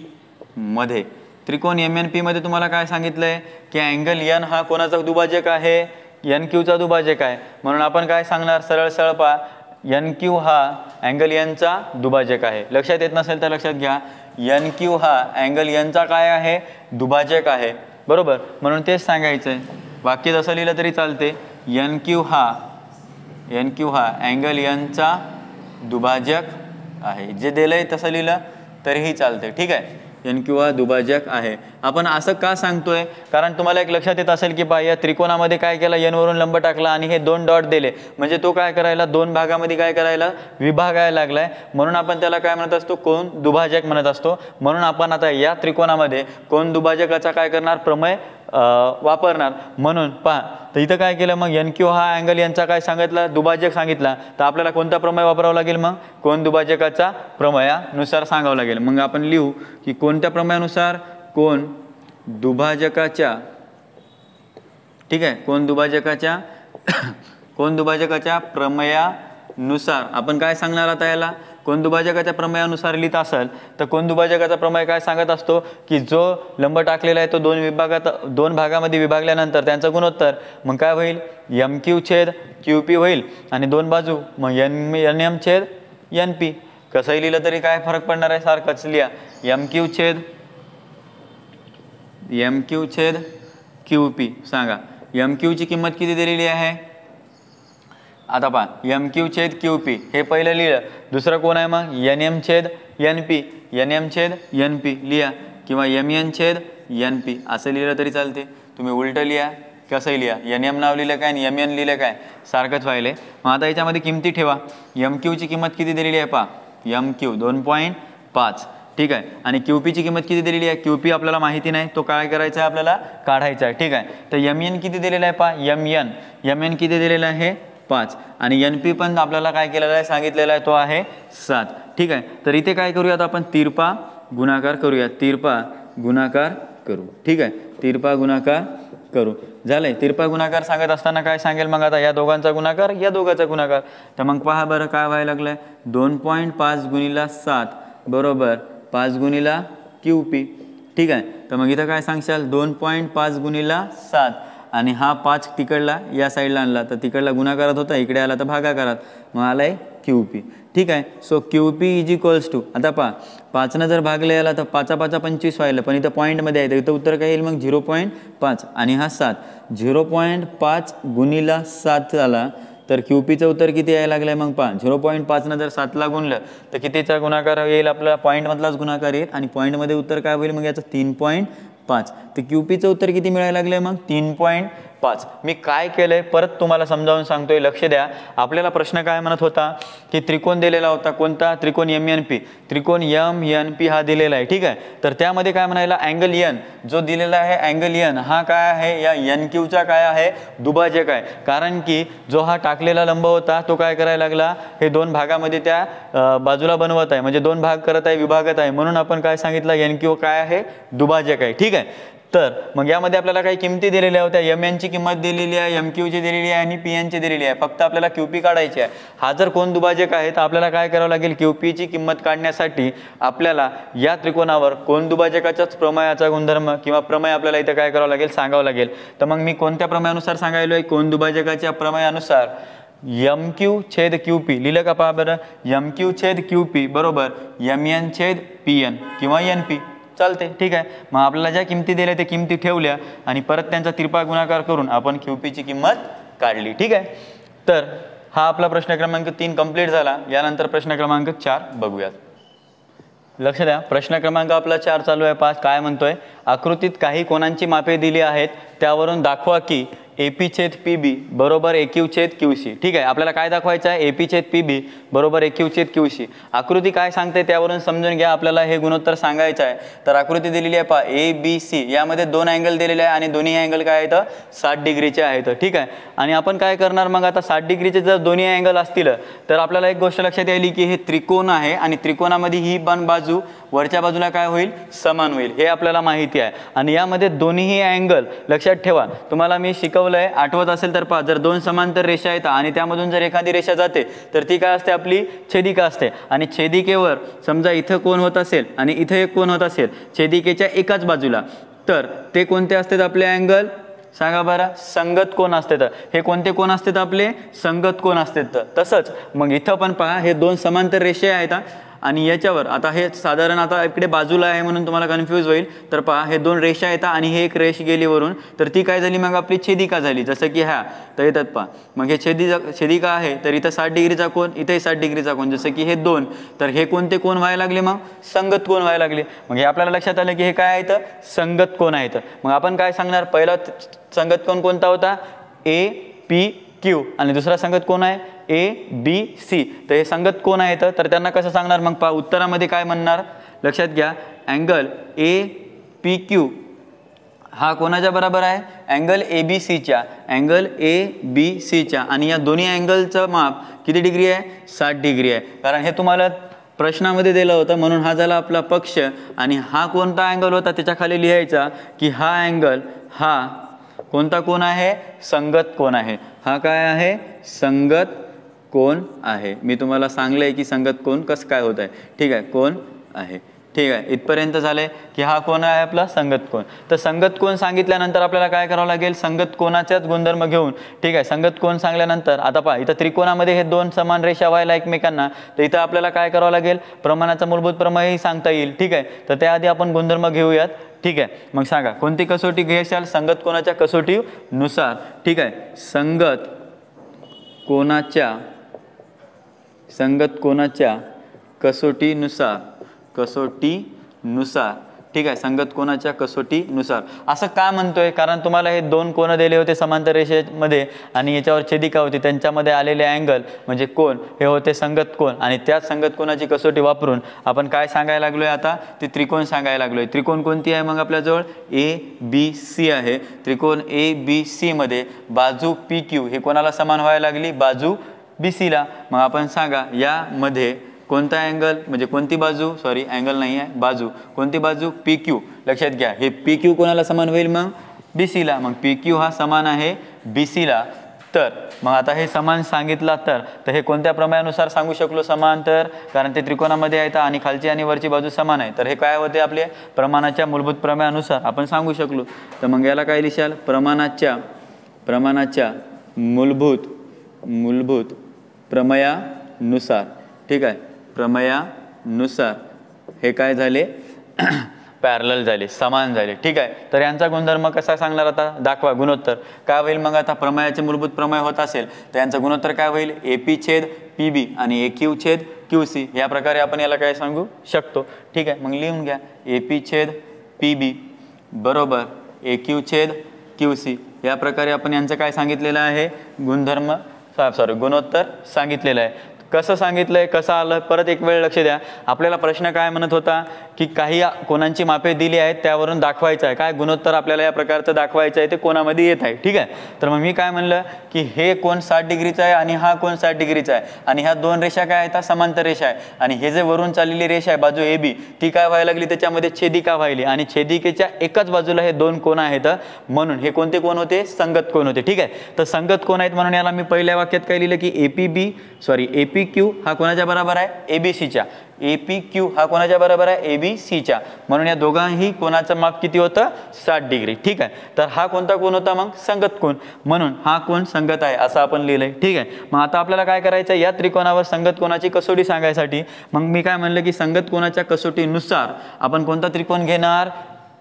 मध्ये. त्रिकोण MNP मध्ये तुम्हाला काय सांगितलंय की अँगल N हा कोणाचा दुभाजक आहे, NQ चा दुभाजक आहे. म्हणून आपण काय सांगणार सरळ सरळ पहा NQ हा अँगल N चा दुभाजक आहे. लक्षात येत नसेल तर लक्षात घ्या. NQ हा अँगल N चा काय आहे दुभाजक आहे बरोबर. म्हणून तेच सांगायचं आहे. वाक्य जसं लिहिलं तरी चालते. NQ हा अँगल N चा दुभाजक आहे. जे दिलंय तसं लिहिलं तरीही चालते. ठीक आहे, NQ हा दुभाजक आहे. आपण असं का सांगतोय कारण तुम्हाला एक लक्षात येत असेल की पहा या त्रिकोणामध्ये काय केलं N वरून लंब टाकला आणि हे 2 डॉट दिले म्हणजे तो काय करायला 2 भागामध्ये काय करायला विभागायला लागलाय. म्हणून आपण त्याला काय म्हणत असतो कोन दुभाजक म्हणत असतो. म्हणून आपण आता या त्रिकोणामध्ये कोन दुभाजकाचा काय करणार प्रमेय वापरणार. म्हणून पहा तर इथं काय केलं मग NQ हा अँगल यांचा काय सांगितला दुभाजक सांगितला. तर आपल्याला कोणता प्रमेय वापरावा लागेल मग कोन दुभाजकाचा प्रमेयानुसार सांगावं लागेल. मग आपण लिहू की कोणत्या प्रमेयानुसार कोन दुभाजकाच्या. ठीक आहे, कोन दुभाजकाच्या प्रमेयानुसार आपण काय सांगणार आता याला कोनदुभाजकाच्या प्रमेयानुसार लिहित असाल तर कोनदुभाजकाचा प्रमेय काय सांगत असतो की जो लंब टाकलेला आहे तो दोन भागामध्ये विभागल्यानंतर त्यांचा गुणोत्तर मग काय होईल MQ छेद QP होईल आणि दोन बाजू मग NM छेद NP. कसंही लिहिलं तरी काय फरक पडणार आहे, सारखंच लिहा. MQ छेद QP. सांगा MQ ची किंमत किती दिलेली आहे. आता पहा MQ छेद QP हे पहिलं लिहिलं. दुसरं कोण आहे मग NM छेद NP. NM छेद NP लिहा किंवा MN छेद NP असं लिहिलं तरी चालते. तुम्ही उलटं लिहा कसंही लिहा. NM नाव लिहिलं काय आणि MN लिहिलं काय सारखंच व्हायले. मग आता याच्यामध्ये किमती ठेवा. MQ ची किंमत किती दिलेली आहे पहा. MQ 2.5 ठीक आहे आणि QP ची किंमत किती दिलेली आहे. QP आपल्याला माहिती नाही, तो काय करायचा आहे आपल्याला काढायचा आहे. ठीक आहे. तर MN किती दिलेला आहे पहा. MN किती दिलेला आहे 5 आणि NP पण आपल्याला काय केलेला आहे सांगितलेला आहे तो आहे 7. ठीक आहे. तर इथे काय करूयात आपण तिरपा गुणाकार करूया. तिरपा गुणाकार करू. ठीक आहे. तिरपा गुणाकार करू. झालंय. तिरपा गुणाकार सांगत असताना काय सांगेल मग आता या दोघांचा गुणाकार या दोघांचा गुणाकार. तर मग पहा बरं काय व्हायला लागलंय 2.5 गुणिला 7 बरोबर 5 गुणिला QP. ठीक आहे. तर मग इथं काय सांगशाल 2.5 गुणिला 7 आणि हा 5 तिकडला या साईडला आणला तर तिकडला गुणाकारात होता, इकडे आला तर भागाकारात, मग आलाय QP. ठीक आहे. So QP is equals to आता पहा 5नं जर भागले याला तर 5 5 25 व्हायला, पण इथं पॉईंटमध्ये आहे तर इथं उत्तर काय येईल मग 0.5 आणि हा 7 0.5 गुणिला 7 झाला तर QPचं उत्तर किती यायला लागलंय मग पहा 0.5नं जर 7ला गुणलं तर कितीचा गुणाकार येईल आपला पॉईंटमधलाच गुणाकार येईल आणि पॉईंटमध्ये उत्तर काय होईल मग याचं 3.5. तर QPचं उत्तर किती मिळायला लागलंय मग 3.5. मी काय केलंय परत तुम्हाला समजावून सांगतोय, लक्ष द्या. आपल्याला प्रश्न काय म्हणत होता की त्रिकोण दिलेला होता, कोणता त्रिकोण MNP. त्रिकोण MNP हा दिलेला आहे. ठीक आहे. तर त्यामध्ये काय म्हणायला अँगल N जो दिलेला आहे अँगल N हा काय आहे या NQचा काय आहे दुभाजक आहे. कारण की जो हा टाकलेला लंब होता तो काय करायला लागला हे दोन भागामध्ये त्या बाजूला बनवत आहे, म्हणजे दोन भाग करत आहे, विभागत आहे, म्हणून आपण काय सांगितलं NQ काय आहे दुभाजक आहे. ठीक आहे. तर मग यामध्ये आपल्याला काही किमती दिलेल्या होत्या. MN ची किंमत दिलेली आहे, MQ ची दिलेली आहे आणि PN ची दिलेली आहे. फक्त आपल्याला QP काढायची आहे. हा जर कोण दुभाजक आहे तर आपल्याला काय करावं लागेल QP ची किंमत काढण्यासाठी आपल्याला या त्रिकोणावर कोण दुभाजकाच्याच प्रमेयाचा गुणधर्म किंवा प्रमेय आपल्याला इथे काय करावं लागेल सांगावं लागेल. तर मग मी कोणत्या प्रमेयानुसार सांगायलोय कोण दुभाजकाच्या प्रमेयानुसार MQ छेद QP लिहिलं का पहा बरं. MQ छेद QP बरोबर MN छेद PN किंवा NP चालते. ठीक आहे. मग आपल्याला ज्या किमती दिल्या त्या किमती ठेवल्या आणि परत त्यांचा तिरपा गुणाकार करून आपण QP ची किंमत काढली. ठीक आहे. तर हा आपला प्रश्न क्रमांक 3 कंप्लीट झाला. यानंतर प्रश्न क्रमांक 4 बघूयात. लक्ष द्या. प्रश्न क्रमांक आपला 4 चालू आहे. 5 काय म्हणतोय आकृतीत काही कोणांची मापे दिली आहेत त्यावरून दाखवा की AP छेद PB बरोबर AQ छेद QC. ठीक आहे. आपल्याला काय दाखवायचं आहे AP छेद PB बरोबर AQ छेद QC. आकृती काय सांगते त्यावरून समजून घ्या. आपल्याला हे गुणोत्तर सांगायचं आहे. तर आकृती दिलेली आहे पहा ABC यामध्ये दोन अँगल दिलेले आहे आणि दोन्ही अँगल काय आहेत 60 डिग्रीचे आहेत. ठीक आहे. आणि आपण काय करणार मग आता 60 डिग्रीचे जर दोन्ही अँगल असतील तर आपल्याला एक गोष्ट लक्षात यायली की हे त्रिकोण आहे आणि त्रिकोणामध्ये ही बाजू वरच्या बाजूला काय होईल समान होईल हे आपल्याला माहिती आहे. आणि यामध्ये दोन्ही अँगल लक्षात ठेवा. तुम्हाला मी शिकवलंय आठवत असेल तर पहा जर दोन समांतर रेषा येतात आणि त्यामधून जर एखादी रेषा जाते तर ती काय असते आपली छेदिका असते. आणि छेदिकेवर समजा इथं कोण होत असेल आणि इथं एक कोण होत असेल छेदिकेच्या एकाच बाजूला तर ते कोणते असतात आपले अँगल सांगा बरं संगत कोण असते. तर हे कोणते कोण असतात आपले संगत कोण असतात. तसंच मग इथं पण पहा हे दोन समांतर रेषा आहेत आणि याच्यावर आता हे साधारण आता इकडे बाजूला आहे म्हणून तुम्हाला कन्फ्यूज होईल. तर पहा हे दोन रेषा येतात आणि हे एक रेष गेली वरून तर ती काय झाली मग आपली छेदिका झाली. जसं की ह्या तर येतात पहा मग हे छेदिका आहे तर इथं 60 डिग्रीचा कोण इथंही 60 डिग्रीचा कोण जसं की हे दोन तर हे कोणते कोण व्हायला लागले मग संगत कोण व्हायला लागले. मग हे आपल्याला लक्षात आलं की हे काय आहेत संगत कोण आहेत. मग आपण काय सांगणार पहिला संगत कोण कोणता होता APQ आणि दुसरा संगत कोण आहे ABC. तर हे संगत कोण आहेत तर त्यांना कसं सांगणार मग पहा उत्तरामध्ये काय म्हणणार लक्षात घ्या. अँगल APQ हा कोणाच्या बरोबर आहे अँगल ABCच्या अँगल ABCच्या आणि या दोन्ही अँगलचं माप किती डिग्री आहे 60 डिग्री आहे. कारण हे तुम्हाला प्रश्नामध्ये दिलं होतं म्हणून हा झाला आपला पक्ष आणि हा कोणता अँगल होता त्याच्या खाली लिहायचा की हा अँगल हा कोणता कोण आहे संगत कोण आहे. हा काय आहे संगत कोण आहे. मी तुम्हाला सांगलं आहे की संगत कोण कसं काय होत आहे. ठीक आहे, कोण आहे. ठीक आहे, इथपर्यंत झालंय की हा कोण आहे आपला संगत कोण. तर संगत कोण सांगितल्यानंतर आपल्याला काय करावं लागेल, संगत कोणाच्याच गुणधर्म घेऊन. ठीक आहे, संगत कोण सांगल्यानंतर आता पहा इथं त्रिकोणामध्ये हे दोन समान रेषा व्हायला एकमेकांना, तर इथं आपल्याला काय करावं लागेल, प्रमाणाचा मूलभूत प्रमेयही सांगता येईल. ठीक आहे, तर त्याआधी आपण गुणधर्म घेऊयात. ठीक आहे, मग सांगा कोणती कसोटी घ्यायचाल, संगत कोणाच्या कसोटीनुसार. ठीक आहे, संगत कोणाच्या कसोटीनुसार. ठीक आहे, संगत कोणाच्या कसोटीनुसार असं का म्हणतोय, कारण तुम्हाला हे दोन कोण दिले होते समांतर रेषेमध्ये आणि याच्यावर छेदिका होती, त्यांच्यामध्ये आलेले अँगल म्हणजे कोण हे होते संगत कोण. आणि त्याच संगत कोणाची कसोटी वापरून आपण काय सांगायला लागलोय, आता ते त्रिकोण सांगायला लागलोय. त्रिकोण कोणती आहे मग आपल्याजवळ, ABC आहे. त्रिकोण ABC मध्ये बाजू PQ हे कोणाला समान व्हायला लागली, बाजू BCला. मग आपण सांगा यामध्ये कोणता अँगल म्हणजे कोणती बाजू, सॉरी अँगल नाही आहे, बाजू कोणती बाजू, PQ. लक्षात घ्या हे PQ कोणाला समान होईल मग, BCला. मग PQ हा समान आहे BCला. तर मग आता हे समान सांगितला तर हे कोणत्या प्रमेयानुसार सांगू शकलो समान, तर कारण ते त्रिकोणामध्ये आहेत आणि खालची आणि वरची बाजू समान आहे, तर हे काय होते आपले प्रमाणाच्या मूलभूत प्रमेयानुसार आपण सांगू शकलो. तर मग याला काय लिहाल, प्रमाणाच्या मूलभूत प्रमेयानुसार. ठीक आहे, प्रमेयानुसार हे काय झाले पॅरलल झाले, समान झाले. ठीक आहे, तर यांचा गुणधर्म कसा सांगणार आता, दाखवा गुणोत्तर काय होईल. मग आता प्रमेयाचे मूलभूत प्रमेय होत असेल तर यांचा गुणोत्तर काय होईल, AP/PB आणि AQ/QC या प्रकारे आपण याला काय सांगू शकतो. ठीक आहे, मग लिहून घ्या AP/PB बरोबर AQ/QC या प्रकारे आपण यांचं काय सांगितलेलं आहे, गुणोत्तर सांगितलेलं आहे. कसं सांगितलंय, कसं आलं, परत एक वेळ लक्ष द्या. आपल्याला प्रश्न काय म्हणत होता की काही कोणांची मापे दिली आहेत त्यावरून दाखवायचं आहे, काय गुणोत्तर आपल्याला या प्रकारचं दाखवायचं आहे, ते कोणामध्ये येत आहे. ठीक आहे, तर मग मी काय म्हणलं की हे कोण 60 डिग्रीचा आहे आणि हा कोण 60 डिग्रीचा आहे आणि ह्या दोन रेषा काय आहेत, समांतर रेषा आहे. आणि हे जे वरून चाललेली रेषा आहे बाजू AB ती काय व्हायला लागली, त्याच्यामध्ये छेदिका व्हायली आणि छेदिकेच्या एकाच बाजूला हे दोन कोण आहेत, म्हणून हे कोणते कोण होते, संगत कोण होते. ठीक आहे, तर संगत कोण आहेत म्हणून याला मी पहिल्या वाक्यात काय लिहिलं की APQ हा कोणाच्या बरोबर आहे, ABCच्या. APQ हा कोणाच्या बरोबर आहे, ABCच्या. म्हणून या दोघांही कोणाचं माप किती होतं, 60 डिग्री. ठीक आहे, तर हा कोणता कोण होता मग, संगत कोण, म्हणून हा कोण संगत आहे असं आपण लिहिलंय. ठीक आहे, मग आता आपल्याला काय करायचं, या त्रिकोणावर संगत कोणाची कसोटी सांगायसाठी मग मी काय म्हणलं की संगत कोणाच्या कसोटीनुसार आपण कोणता त्रिकोण घेणार,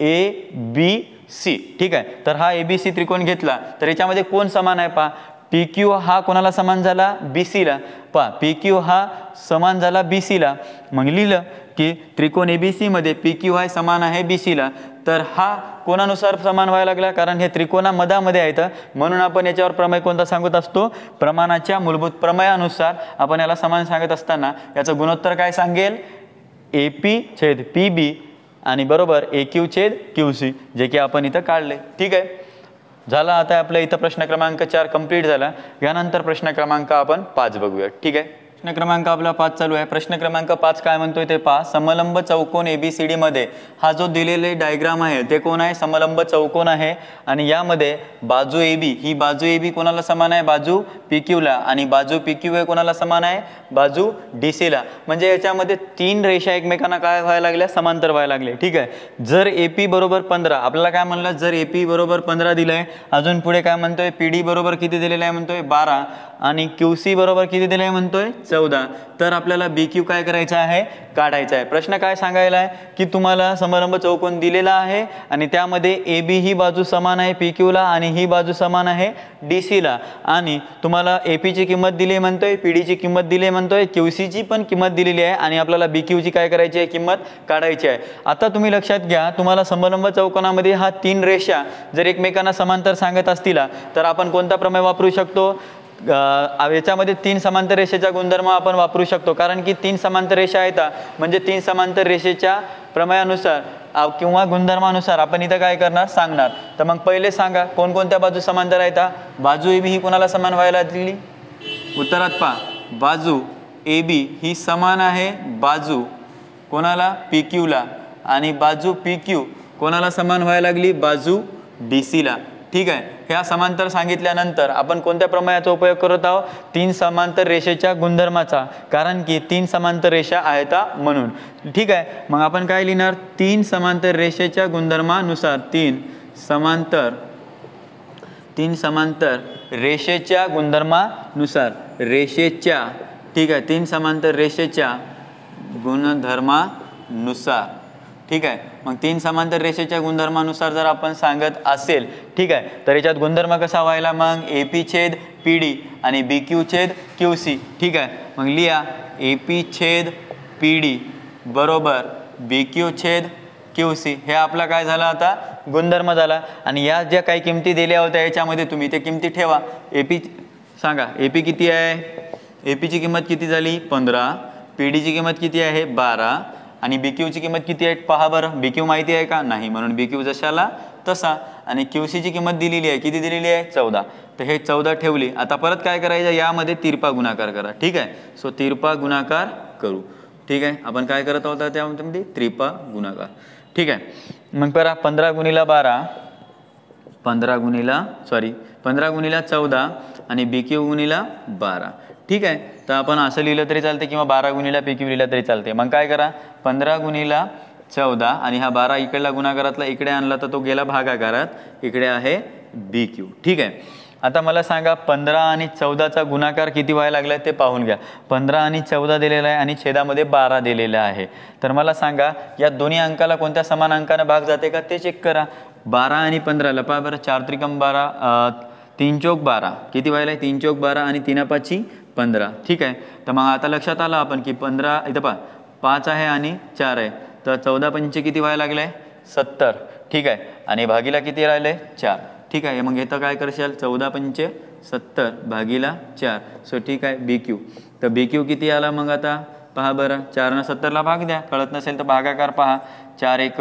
ABC. ठीक आहे, तर हा ABC त्रिकोण घेतला तर याच्यामध्ये कोण समान आहे पहा, PQ हा कोणाला समान झाला, BCला. पहा PQ हा समान झाला BCला. मग लिहिलं की त्रिकोण ABC मध्ये PQ हा समान आहे BCला. तर हा कोणानुसार समान व्हायला लागला, कारण हे त्रिकोणामध्ये आहेत म्हणून आपण याच्यावर प्रमेय कोणता सांगत असतो, प्रमाणाच्या मूलभूत प्रमेयानुसार आपण याला समान सांगत असताना याचं गुणोत्तर काय सांगेल, AP/PB आणि बरोबर AQ/QC जे की आपण इथं काढले. ठीक आहे, झाला. आता आपल्या इथं प्रश्न क्रमांक 4 कंप्लीट झाला. यानंतर प्रश्न क्रमांक आपण 5 बघूया. ठीक आहे, प्रश्न क्रमांक आपला 5 चालू आहे. प्रश्न क्रमांक 5 काय म्हणतोय ते पहा, समलंब चौकोन ABCD मध्ये हा जो दिलेले डायग्राम आहे ते कोण आहे, समलंब चौकोन आहे. आणि यामध्ये बाजू AB ही बाजू AB कोणाला समान आहे, बाजू PQला. आणि बाजू PQ हे कोणाला समान आहे, बाजू DCला. म्हणजे याच्यामध्ये तीन रेषा एकमेकांना काय व्हायला लागल्या, समांतर व्हायला लागले. ठीक आहे, जर AP बरोबर 15 आपल्याला काय म्हणलं, जर AP बरोबर 15 दिलंय, अजून पुढे काय म्हणतोय, PD बरोबर किती दिलेलं आहे म्हणतोय 12 आणि QC बरोबर किती दिलं आहे म्हणतोय 14, तर आपल्याला BQ काय करायचं आहे, काढायचा आहे. प्रश्न काय सांगायला आहे की तुम्हाला समलंब चौकोन दिलेला आहे आणि त्यामध्ये AB ही बाजू समान आहे PQला आणि ही बाजू समान आहे DCला. आणि तुम्हाला AP ची किंमत दिली म्हणतोय, PD ची किंमत दिली म्हणतोय, QC ची पण किंमत दिलेली आहे आणि आपल्याला BQ ची काय करायची आहे, किंमत काढायची आहे. आता तुम्ही लक्षात घ्या, तुम्हाला समलंब चौकोनामध्ये हा तीन रेषा जर एकमेकांना समांतर सांगत असतील तर आपण कोणता प्रमेय वापरू शकतो, याच्यामध्ये तीन समांतर रेषेचा गुणधर्म आपण वापरू शकतो. कारण की तीन समांतर रेषा आहेत म्हणजे तीन समांतर रेषेच्या प्रमेयानुसार किंवा गुणधर्मानुसार आपण इथं काय करणार, सांगणार. तर मग पहिले सांगा कोणकोणत्या बाजू समांतर आहेत. बाजू AB ही कोणाला समान व्हायला दिली, उत्तरात पहा, बाजू AB ही समान आहे बाजू कोणाला, PQला. आणि बाजू PQ कोणाला समान व्हायला लागली, बाजू DCला. ठीक आहे. ह्या समांतर सांगितल्यानंतर आपण कोणत्या प्रमेयाचा उपयोग करत आहोत? 3 समांतर रेषेच्या गुणधर्माचा, कारण की 3 समांतर रेषा आहेत म्हणून. ठीक आहे. मग आपण काय लिहिणार? 3 समांतर रेषेच्या गुणधर्मानुसार 3 समांतर रेषेच्या गुणधर्मानुसार रेषेच्या, ठीक आहे, 3 समांतर रेषेच्या गुणधर्मानुसार. ठीक आहे. मग 3 समांतर रेषेच्या गुणधर्मानुसार जर आपण सांगत असेल, ठीक आहे, तर याच्यात गुणधर्म कसा व्हायला? मग AP छेद PD आणि BQ छेद QC. ठीक आहे. मग लिहा AP छेद PD बरोबर BQ छेद QC. हे आपला काय झाला आता? गुणधर्म झाला. आणि या ज्या काही किमती दिल्या होत्या याच्यामध्ये तुम्ही ते किमती ठेवा. AP सांगा, AP किती आहे? AP ची किंमत किती झाली? 15. PD ची किंमत किती आहे? 12. आणि BQ ची किंमत किती आहे? पहा बरं. BQ माहिती आहे का? नाही, म्हणून BQ जशाला तसा. आणि QC ची किंमत दिलेली आहे, किती दिलेली आहे? 14. तर हे 14 ठेवली. आता परत काय करायचं? यामध्ये तिरपा गुणाकार करा. ठीक आहे. सो तिरपा गुणाकार करू. ठीक आहे. आपण काय करत आहोत त्यामध्ये? तिरपा गुणाकार. ठीक आहे. मग पहा 15 गुणिला 14 आणि BQ गुणिला 12. ठीक आहे. तर आपण असं लिहिलं तरी चालते किंवा 12 गुणिला PQ लिहिलं तरी चालते. मग काय करा? 15 गुणिला 14 आणि हा 12 इकडला गुणाकारातला इकडे आणला तर तो गेला भागाकारात. इकडे आहे BQ. ठीक आहे. आता मला सांगा 15 आणि 14चा गुणाकार किती व्हायला लागला ते पाहून घ्या. 15 आणि 14 दिलेला आहे आणि छेदामध्ये 12 दिलेला आहे. तर मला सांगा या दोन्ही अंकाला कोणत्या समान अंकाने भाग जाते का ते चेक करा. 12 आणि 15ला पहा बरं. 4 त्रिकम 12, 3 चौक 12 किती व्हायला? 3 चौक 12 आणि 3 पाची 15. ठीक आहे. तर मग आता लक्षात आलं आपण की 15 इथं पहा 5 आहे आणि 4 आहे. तर 14 पंचे किती व्हायला लागले? 70. ठीक आहे. आणि भागीला किती राहिले? 4. ठीक आहे. मग इथं काय करशाल? 14 पंचे 70 भागीला 4. सो ठीक आहे BQ. तर BQ किती आला मग आता? पहा बरं. 4 ने 70ला भाग द्या. कळत नसेल तर भागाकार पहा. 4 1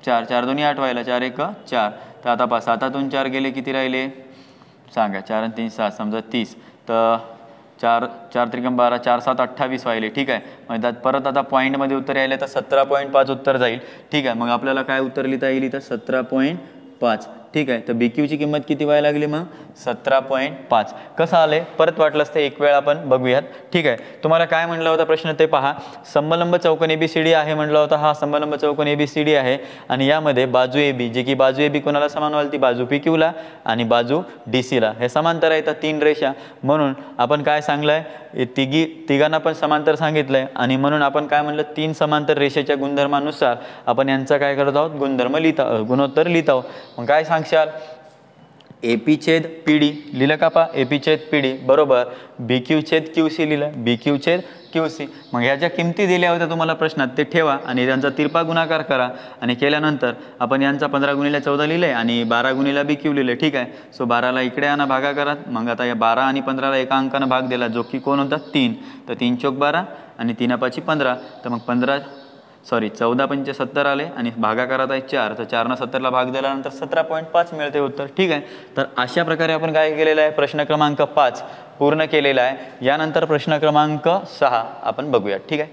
4, 4 दोन्ही 8 व्हायला. 4 1 4. तर आता पहा 7तून 4 गेले किती राहिले? सांगा. 4 आणि 3 7, समजा 30. तर 4 त्रिकम 12, 4 7 28 व्हायले. ठीक आहे. मग त्यात परत आता पॉईंटमध्ये उत्तर यायला तर 17.5 उत्तर जाईल. ठीक आहे. मग आपल्याला काय उत्तर लिहिता येईल? तर 17.5. ठीक आहे. तर BQ ची किंमत किती व्हायला लागली मग? 17.5. कसं आले? परत वाटलं असतं एक वेळ आपण बघूयात. ठीक आहे. तुम्हाला काय म्हटलं होता प्रश्न ते पहा. समलंब चौकोन ABCD आहे म्हटलं होता. हा समलंब चौकोन ABCD आहे आणि यामध्ये बाजू AB, जी की बाजू AB कोणाला समान व्हाल? ती बाजू PQ ला आणि बाजू DC ला. हे समांतर आहे. तर 3 रेषा, म्हणून आपण काय सांगलंय? तिघांना पण समांतर सांगितलंय आणि म्हणून आपण काय म्हणलं? 3 समांतर रेषेच्या गुणधर्मानुसार आपण यांचा काय करत आहोत? गुणधर्म गुणोत्तर लिहित आहोत. मग काय सांगशाल? AP छेद PD लिहिलं का? पहा AP छेद PD बरोबर BQ छेद QC लिहिलं. BQ छेद QC. मग ह्या ज्या किमती दिल्या होत्या तुम्हाला प्रश्नात ते ठेवा आणि त्यांचा तिरपा गुणाकार करा. आणि केल्यानंतर आपण यांचा 15 गुणिला 14 लिहिले आणि 12 गुणिला BQ लिहिले. ठीक आहे. सो 12ला इकडे आणा भागाकारात. मग आता या 12 आणि 15ला एका अंकानं भाग दिला जो की कोण होता? 3. तर 3 चौक 12 आणि 3 पाची 15. तर मग 14 पंचे 70 आले आणि भागाकारात आहे 4. तर 4 ने 70ला भाग दिल्यानंतर 17.5 मिळते उत्तर. ठीक आहे. तर अशा प्रकारे आपण काय केलेलं आहे? प्रश्न क्रमांक 5 पूर्ण केलेला आहे. यानंतर प्रश्न क्रमांक 6 आपण बघूया. ठीक आहे.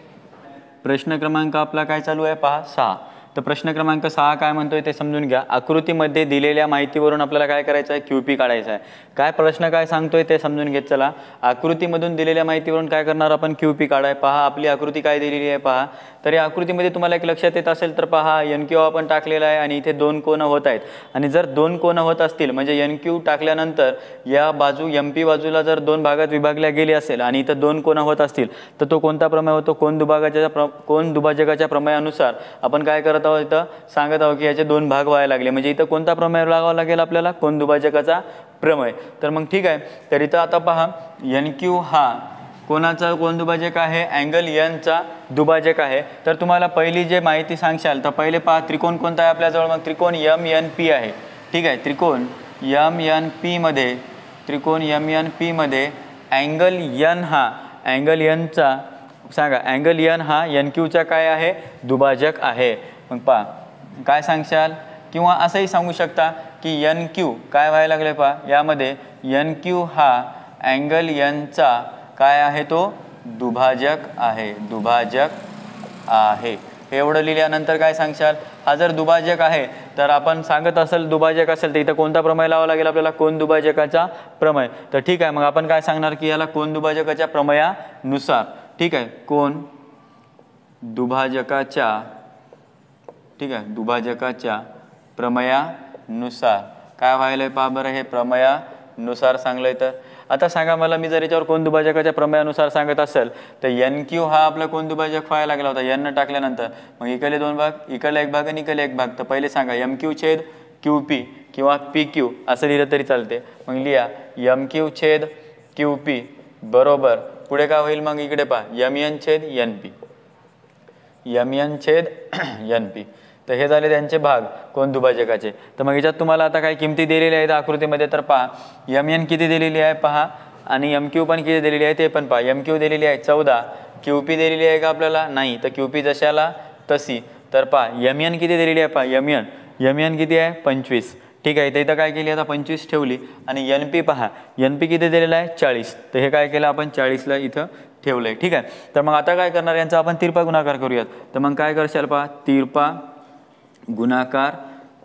प्रश्न क्रमांक आपला काय चालू आहे? पहा 6. तर प्रश्न क्रमांक 6 काय म्हणतोय ते समजून घ्या. आकृतीमध्ये दिलेल्या माहितीवरून आपल्याला काय करायचं आहे? QP काढायचा आहे. काय प्रश्न काय सांगतोय ते समजून घेत चला. आकृतीमधून दिलेल्या माहितीवरून काय करणार आपण? QP काढाय. पहा आपली आकृती काय दिलेली आहे पहा. तर या आकृतीमध्ये तुम्हाला एक लक्षात येत असेल तर पहा NQ आपण टाकलेला आहे आणि इथे 2 कोन होत आहेत. आणि जर 2 कोन होत असतील म्हणजे NQ टाकल्यानंतर या बाजू MP बाजूला जर 2 भागात विभागल्या गेली असेल आणि इथं 2 कोन होत असतील तर तो कोणता प्रमेय होतो? कोन दुभाजकाच्या प्रमेयानुसार आपण काय करत आहोत? इथं सांगत आहोत की याचे 2 भाग व्हायला लागले. म्हणजे इथं कोणता प्रमेय लागावा लागेल आपल्याला? कोन दुभाजकाचा प्रमेय. तर मग ठीक आहे. तर इथं आता पहा NQ हा कोणाचा कोन दुभाजक आहे? अँगल N चा दुभाजक आहे. तर तुम्हाला पहिली जे माहिती सांगशाल तर पहिले पहा त्रिकोण कोणता आहे आपल्याजवळ? मग त्रिकोण MNP आहे. ठीक आहे. त्रिकोण MNP मध्ये अँगल N हा अँगल N चा सांगा. अँगल N हा NQ चा काय आहे? दुभाजक आहे. मग पहा काय सांगशाल? किंवा असंही सांगू शकता की NQ काय व्हायला लागले पहा. यामध्ये NQ हा अँगल N चा काय आहे? तो दुभाजक आहे. हे एवढं लिहिल्यानंतर काय सांगशाल, हा जर दुभाजक आहे तर आपण सांगत असेल दुभाजक असेल तर इथं कोणता प्रमेय लावा लागेल आपल्याला, कोन दुभाजकाचा प्रमेय. तर ठीक आहे, मग आपण काय सांगणार की याला कोन दुभाजकाच्या प्रमेयानुसार, ठीक आहे, कोन दुभाजकाच्या, ठीक आहे, दुभाजकाच्या प्रमेयानुसार काय व्हायलंय पहा बरं, हे प्रमेयानुसार सांगलंय. तर आता सांगा मला, मी जर याच्यावर कोन दुभाजकाच्या प्रमेयानुसार सांगत असेल तर एन क्यू हा आपला कोन दुभाजक व्हायला लागला होता एन टाकल्यानंतर. मग इकडले दोन भाग, इकडला एक भाग आणि इकडला एक भाग. तर पहिले सांगा एम क्यू छेद क्यू पी किंवा पी क्यू असं लिहिलं तरी चालते. मग लिहा एम क्यू छेद क्यू पी बरोबर, पुढे काय होईल मग इकडे पहा एम एन छेद एन पी, एम एन छेद एन पी. तर हे झाले त्यांचे भाग कोन दुभाजकाचे. तर मग याच्यात तुम्हाला आता काही किमती दिलेल्या आहेत आकृतीमध्ये. तर पहा एम एन किती दिलेली आहे पहा, आणि एम क्यू पण किती दिलेली आहे ते पण पहा. एम क्यू दिलेली आहे 14, क्यू पी दिलेली आहे का आपल्याला, नाही. तर क्यू पी जशाला तशी. तर पहा एम एन किती दिलेली आहे पहा, एम एन किती आहे 25, ठीक आहे. तर इथं काय केली आता 25 ठेवली. आणि एन पी पहा, एन पी किती दिलेलं आहे 40, तर हे काय केलं आपण 40ला इथं ठेवलंय, ठीक आहे. तर मग आता काय करणार, यांचा आपण तिरपा गुणाकार करूयात. तर मग काय करशाल पहा, तिरपा गुणाकार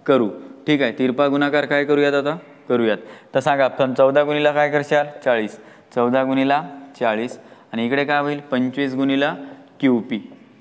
करू, ठीक आहे. तिरपा गुणाकार काय करूयात आता, करूयात. तर सांगा 14 गुणीला काय करशाल 40, 14 गुणीला 40, आणि इकडे काय होईल 25 गुणीला क्यू पी,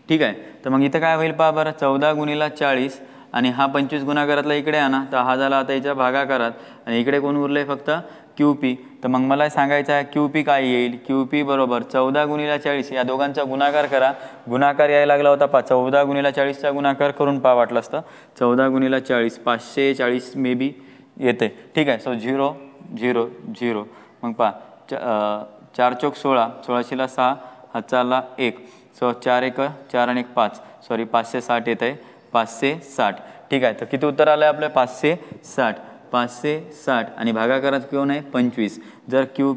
ठीक आहे. तर मग इथं काय होईल पहा बरं, 14 गुणीला 40 आणि हा 25 गुणाकारातला इकडे आणा, तर हा झाला आता याच्या भागाकारात, आणि इकडे कोण उरलंय फक्त क्यू पी. तर मग मला सांगायचं आहे क्यू पी काय येईल, क्यू पी बरोबर 14 गुणीला 40, या दोघांचा गुणाकार करा. गुणाकार यायला लागला होता पहा, 14 गुणीला 40चा गुणाकार करून पहा वाटलं असतं. 14 गुणीला 40 540 मे बी येते, ठीक आहे. सो 0 0 0, मग पहा 4 चौक 16, 16शीला 6, हाताला 1, सो 4 1 4 आणि 1 5, सॉरी 560 येत आहे, 560, ठीक आहे. तर किती उत्तर आलं आहे आपलं 560, 560, आणि भागाकारात कोण आहे 25. जर क्यू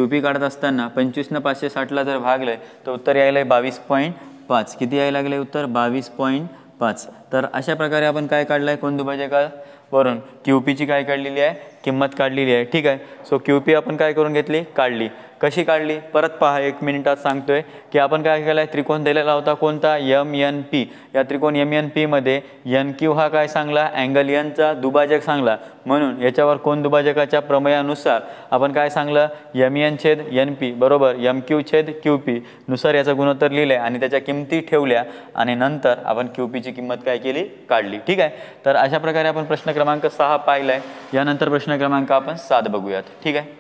पी काढत असताना 25 न 560ला जर भागलं तर उत्तर यायला आहे 22.5. किती यायला लागले उत्तर 22.5. तर अशा प्रकारे आपण काय काढलं आहे कोन दुभाजकावरून क्यू पीची काय काढलेली आहे किंमत काढलेली आहे, ठीक आहे. सो क्यू पी आपण काय करून घेतली, काढली. कशी काढली परत पहा, 1 मिनिटात सांगतोय की आपण काय केलं आहे, त्रिकोण दिलेला होता कोणता एम एन पी. या त्रिकोण एम एन पीमध्ये एन क्यू हा काय सांगला, अँगल एनचा दुभाजक सांगला, म्हणून याच्यावर कोन दुभाजकाच्या प्रमेयानुसार आपण काय सांगलं, एम एन छेद एन पी बरोबर एम क्यू छेद क्यू पी नुसार याचा गुणोत्तर लिहिलं आहे आणि त्याच्या किमती ठेवल्या, आणि नंतर आपण क्यू पीची किंमत काय केली, काढली, ठीक आहे. तर अशा प्रकारे आपण प्रश्न क्रमांक 6 पाहिला आहे. यानंतर प्रश्न क्रमांक आपण 7 बघूयात, ठीक आहे.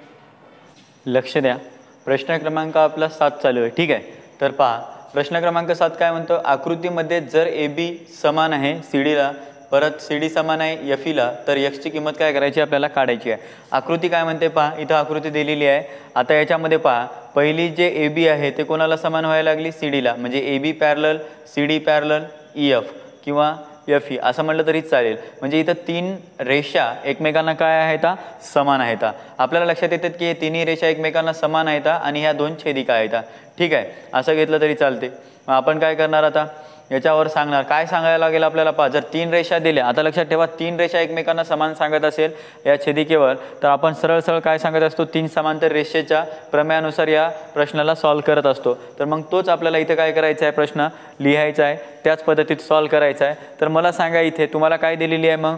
लक्ष द्या, प्रश्न क्रमांक आपला 7 चालू आहे, ठीक आहे. तर पहा प्रश्न क्रमांक 7 काय म्हणतो, आकृतीमध्ये जर ए बी समान आहे सी डीला, परत सी डी समान आहे एफ ईला, तर एक्सची किंमत काय करायची आपल्याला काढायची आहे. आकृती काय म्हणते पहा, इथं आकृती दिलेली आहे. आता याच्यामध्ये पहा, पहिली जे ए बी आहे ते कोणाला समान व्हायला लागली, सी डीला, म्हणजे A B parallel C D parallel E F किंवा एफ ई असं म्हटलं तरीच चालेल. म्हणजे इथं 3 रेषा एकमेकांना काय आहेत, समान आहेत. आपल्याला लक्षात येतात की हे तिन्ही रेषा एकमेकांना समान आहेत आणि ह्या 2 छेदिका आहेत, ठीक आहे. असं घेतलं तरी चालते. मग आपण काय करणार आता, याच्यावर सांगणार, काय सांगायला लागेल आपल्याला पहा, जर 3 रेषा दिल्या, आता लक्षात ठेवा 3 रेषा एकमेकांना समान सांगत असेल या छेदिकेवर, तर आपण सरळ सरळ काय सांगत असतो, 3 समांतर रेषेच्या प्रमेयानुसार या प्रश्नाला सॉल्व करत असतो. तर मग तोच आपल्याला इथे काय करायचा आहे, प्रश्न लिहायचा आहे, त्याच पद्धतीत सॉल्व करायचा आहे. तर मला सांगा इथे तुम्हाला काय दिलेली आहे, मग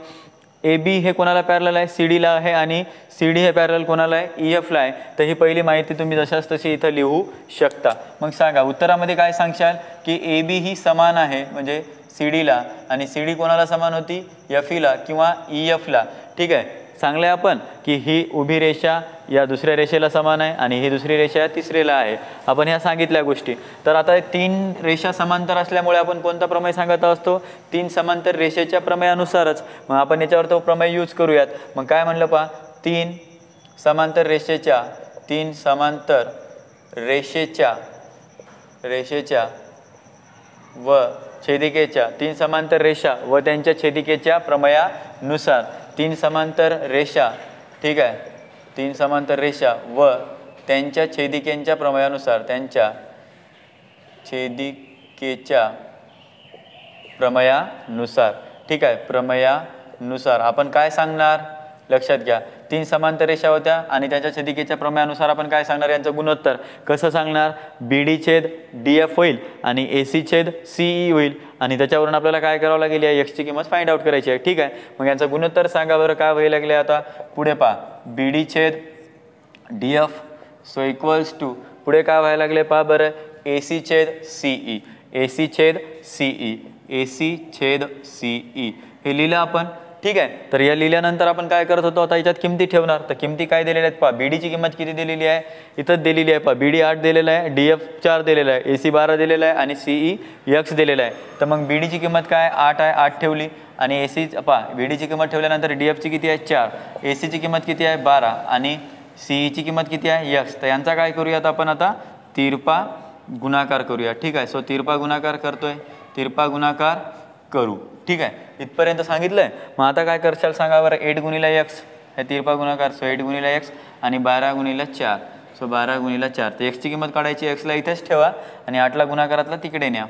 ए बी हे कोणाला पॅरलल आहे, सी डीला आहे, आणि सी डी हे पॅरलल कोणाला आहे, ई एफला आहे. तर ही पहिली माहिती तुम्ही जशाच तशी इथं लिहू शकता. मग सांगा उत्तरामध्ये काय सांगशाल की ए बी ही समान आहे म्हणजे सी डीला, आणि सी डी कोणाला समान होती, एफ ईला किंवा ई एफला, ठीक आहे. सांगले आपण की ही उभी रेषा या दुसऱ्या रेषेला समान आहे आणि ही दुसरी रेषा या तिसरीला आहे. आपण ह्या सांगितल्या गोष्टी. तर आता 3 रेषा समांतर असल्यामुळे आपण कोणता प्रमेय सांगत असतो, 3 समांतर रेषेच्या प्रमेयानुसारच. मग आपण याच्यावर तो प्रमेय यूज करूयात. मग काय म्हणलं पहा, 3 समांतर रेषेच्या व छेदिकेच्या 3 समांतर रेषा व त्यांच्या छेदिकेच्या प्रमेयानुसार 3 समांतर रेषा, ठीक आहे, 3 समांतर रेषा व त्यांच्या छेदिकेच्या प्रमेयानुसार, त्यांच्या छेदिकेच्या प्रमेयानुसार, ठीक आहे, प्रमेयानुसार आपण काय सांगणार, लक्षात घ्या, तीन समांतर रेषा होत्या आणि त्याच्या छेदिकेच्या प्रमेयानुसार आपण काय सांगणार यांचं गुणोत्तर कसं सांगणार, BD छेद DF होईल आणि AC छेद CE होईल आणि त्याच्यावरून आपल्याला काय करावं लागेल, या x ची किंमत फाइंड आउट करायची आहे. ठीक आहे, मग यांचं गुणोत्तर सांगा बरं काय व्हायला लागले. आता पुढे पहा BD छेद DF सो इक्वल्स टू पुढे काय व्हायला लागले पहा बरं, AC छेद CE, AC छेद CE, AC छेद CE हे लिहिलं आपण. ठीक आहे, तर या लिहिल्यानंतर आपण काय करत होतो, आता याच्यात किमती ठेवणार. तर किमती काय दिलेल्या आहेत पहा, BD ची किंमत किती दिलेली आहे, इथंच दिलेली आहे पहा, BD 8 दिलेला आहे, DF 4 दिलेला आहे, AC 12 दिलेला आहे आणि CE x दिलेला आहे. तर मग BD ची किंमत काय 8 आहे, 8 ठेवली आणि AC पहा BD ची किंमत ठेवल्यानंतर DF ची किती आहे 4, AC ची किंमत किती आहे 12 आणि CE ची किंमत किती आहे x. तर यांचा काय करूयात आपण आता तिरपा गुणाकार करूया. ठीक आहे, सो तिरपा गुणाकार करतोय, तिरपा गुणाकार करू. ठीक आहे, इथपर्यंत सांगितलंय. मग आता काय करशाल सांगा बरं, 8 गुणिले x हे तिरपा गुणाकार, सो 8 गुणिले x आणि 12 गुणिले 4 सो 12 गुणिले 4. तर x ची किंमत काढायची, x ला इथेच ठेवा आणि 8 ला गुणाकारातला तिकडे न्या.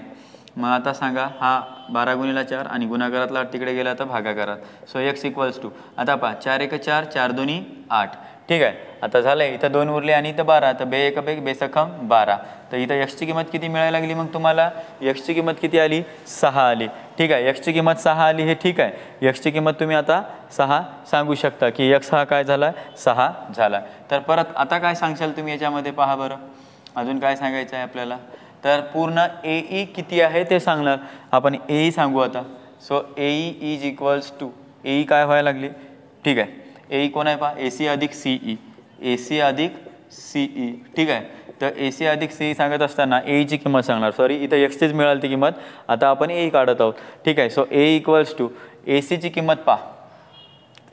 मग आता सांगा हा 12 गुणिले 4 आणि गुणाकारातला 8 तिकडे गेला तर भागाकारात, सो x इक्वल्स टू आता पहा 4 1 4 4 2 8. ठीक आहे, आता झालंय, इथं 2 उरले आणि इथं 12, तर 2 1 2 बेसखम 12. तर इथं x ची किंमत किती मिळायला लागली, मग तुम्हाला x ची किंमत किती आली 6 आली. ठीक आहे, x ची किंमत 6 आली हे ठीक आहे. x ची किंमत तुम्ही आता 6 सांगू शकता की x हा काय झाला 6 झाला. तर परत आता काय सांगशाल तुम्ही याच्यामध्ये पहा बरं, अजून काय सांगायचं आहे आपल्याला, तर पूर्ण AE किती आहे ते सांगणार आपण. AE सांगू आता, so AE is equals to AE काय व्हायला लागली. ठीक आहे, AE कोण आहे पहा, AC अधिक CE, AC अधिक CE. ठीक आहे, तर AC अधिक CE सांगत असताना AE ची किंमत सांगणार, सॉरी इथं x चीच मिळाली ती किंमत, आता आपण AE काढत आहोत. ठीक आहे, so AE equals to AC ची किंमत पहा,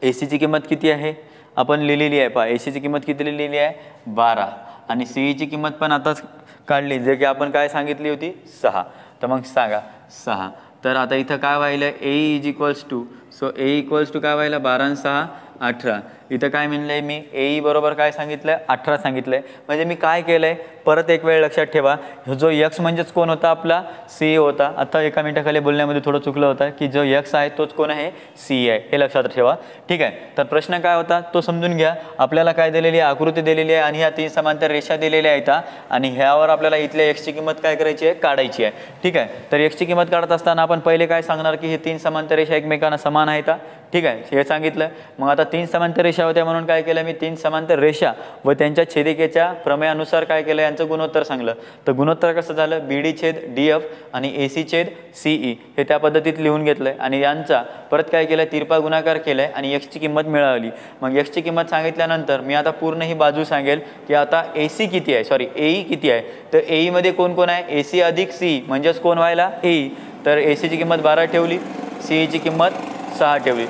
AC ची किंमत किती आहे आपण लिहिलेली आहे पहा, AC ची किंमत किती लिहिलेली आहे 12 आणि CE ची किंमत पण आताच काढली जे की आपण काय सांगितली होती 6. तर मग सांगा 6. तर आता इथं काय व्हायला AE is equals to, so AE equals to काय व्हायला 12 आणि 6 18. इथं काय म्हणलंय मी AE बरोबर काय सांगितलंय 18 सांगितलंय. म्हणजे मी काय केलंय परत एक वेळ लक्षात ठेवा, जो x म्हणजेच कोण होता आपला CE होता. आता एका मिनिटाखाली बोलण्यामध्ये थोडं चुकलं होतं की जो x आहे तोच कोण आहे CE आहे, हे लक्षात ठेवा. ठीक आहे, तर प्रश्न काय होता तो समजून घ्या. आपल्याला काय दिलेली आहे, आकृती दिलेली आहे आणि ह्या 3 समांतर रेषा दिलेल्या आहेत आणि ह्यावर आपल्याला इथल्या x ची किंमत काय करायची आहे काढायची आहे. ठीक आहे, तर x ची किंमत काढत असताना आपण पहिले काय सांगणार की हे 3 समांतर रेषा एकमेकांना समान आहेत. ठीक आहे, हे सांगितलं. मग आता 3 समांतर रेषा होत्या म्हणून काय केलं मी, 3 समांतर रेषा व त्यांच्या छेदिकेच्या प्रमेयानुसार काय केलं यांचं गुणोत्तर सांगलं. तर गुणोत्तर कसं झालं, BD छेद DF आणि AC छेद CE हे त्या पद्धतीत लिहून घेतलंय आणि यांचा परत काय केलं तिरपा गुणाकार केलाय आणि x ची किंमत मिळाली. मग x ची किंमत सांगितल्यानंतर मी आता पूर्ण ही बाजू सांगेल की आता AC किती आहे, सॉरी AE किती आहे. तर AE मध्ये कोण कोण आहे, AC अधिक CE म्हणजेच कोण व्हायला AE. तर AC ची किंमत 12 ठेवली, CE ची किंमत 6 ठेवली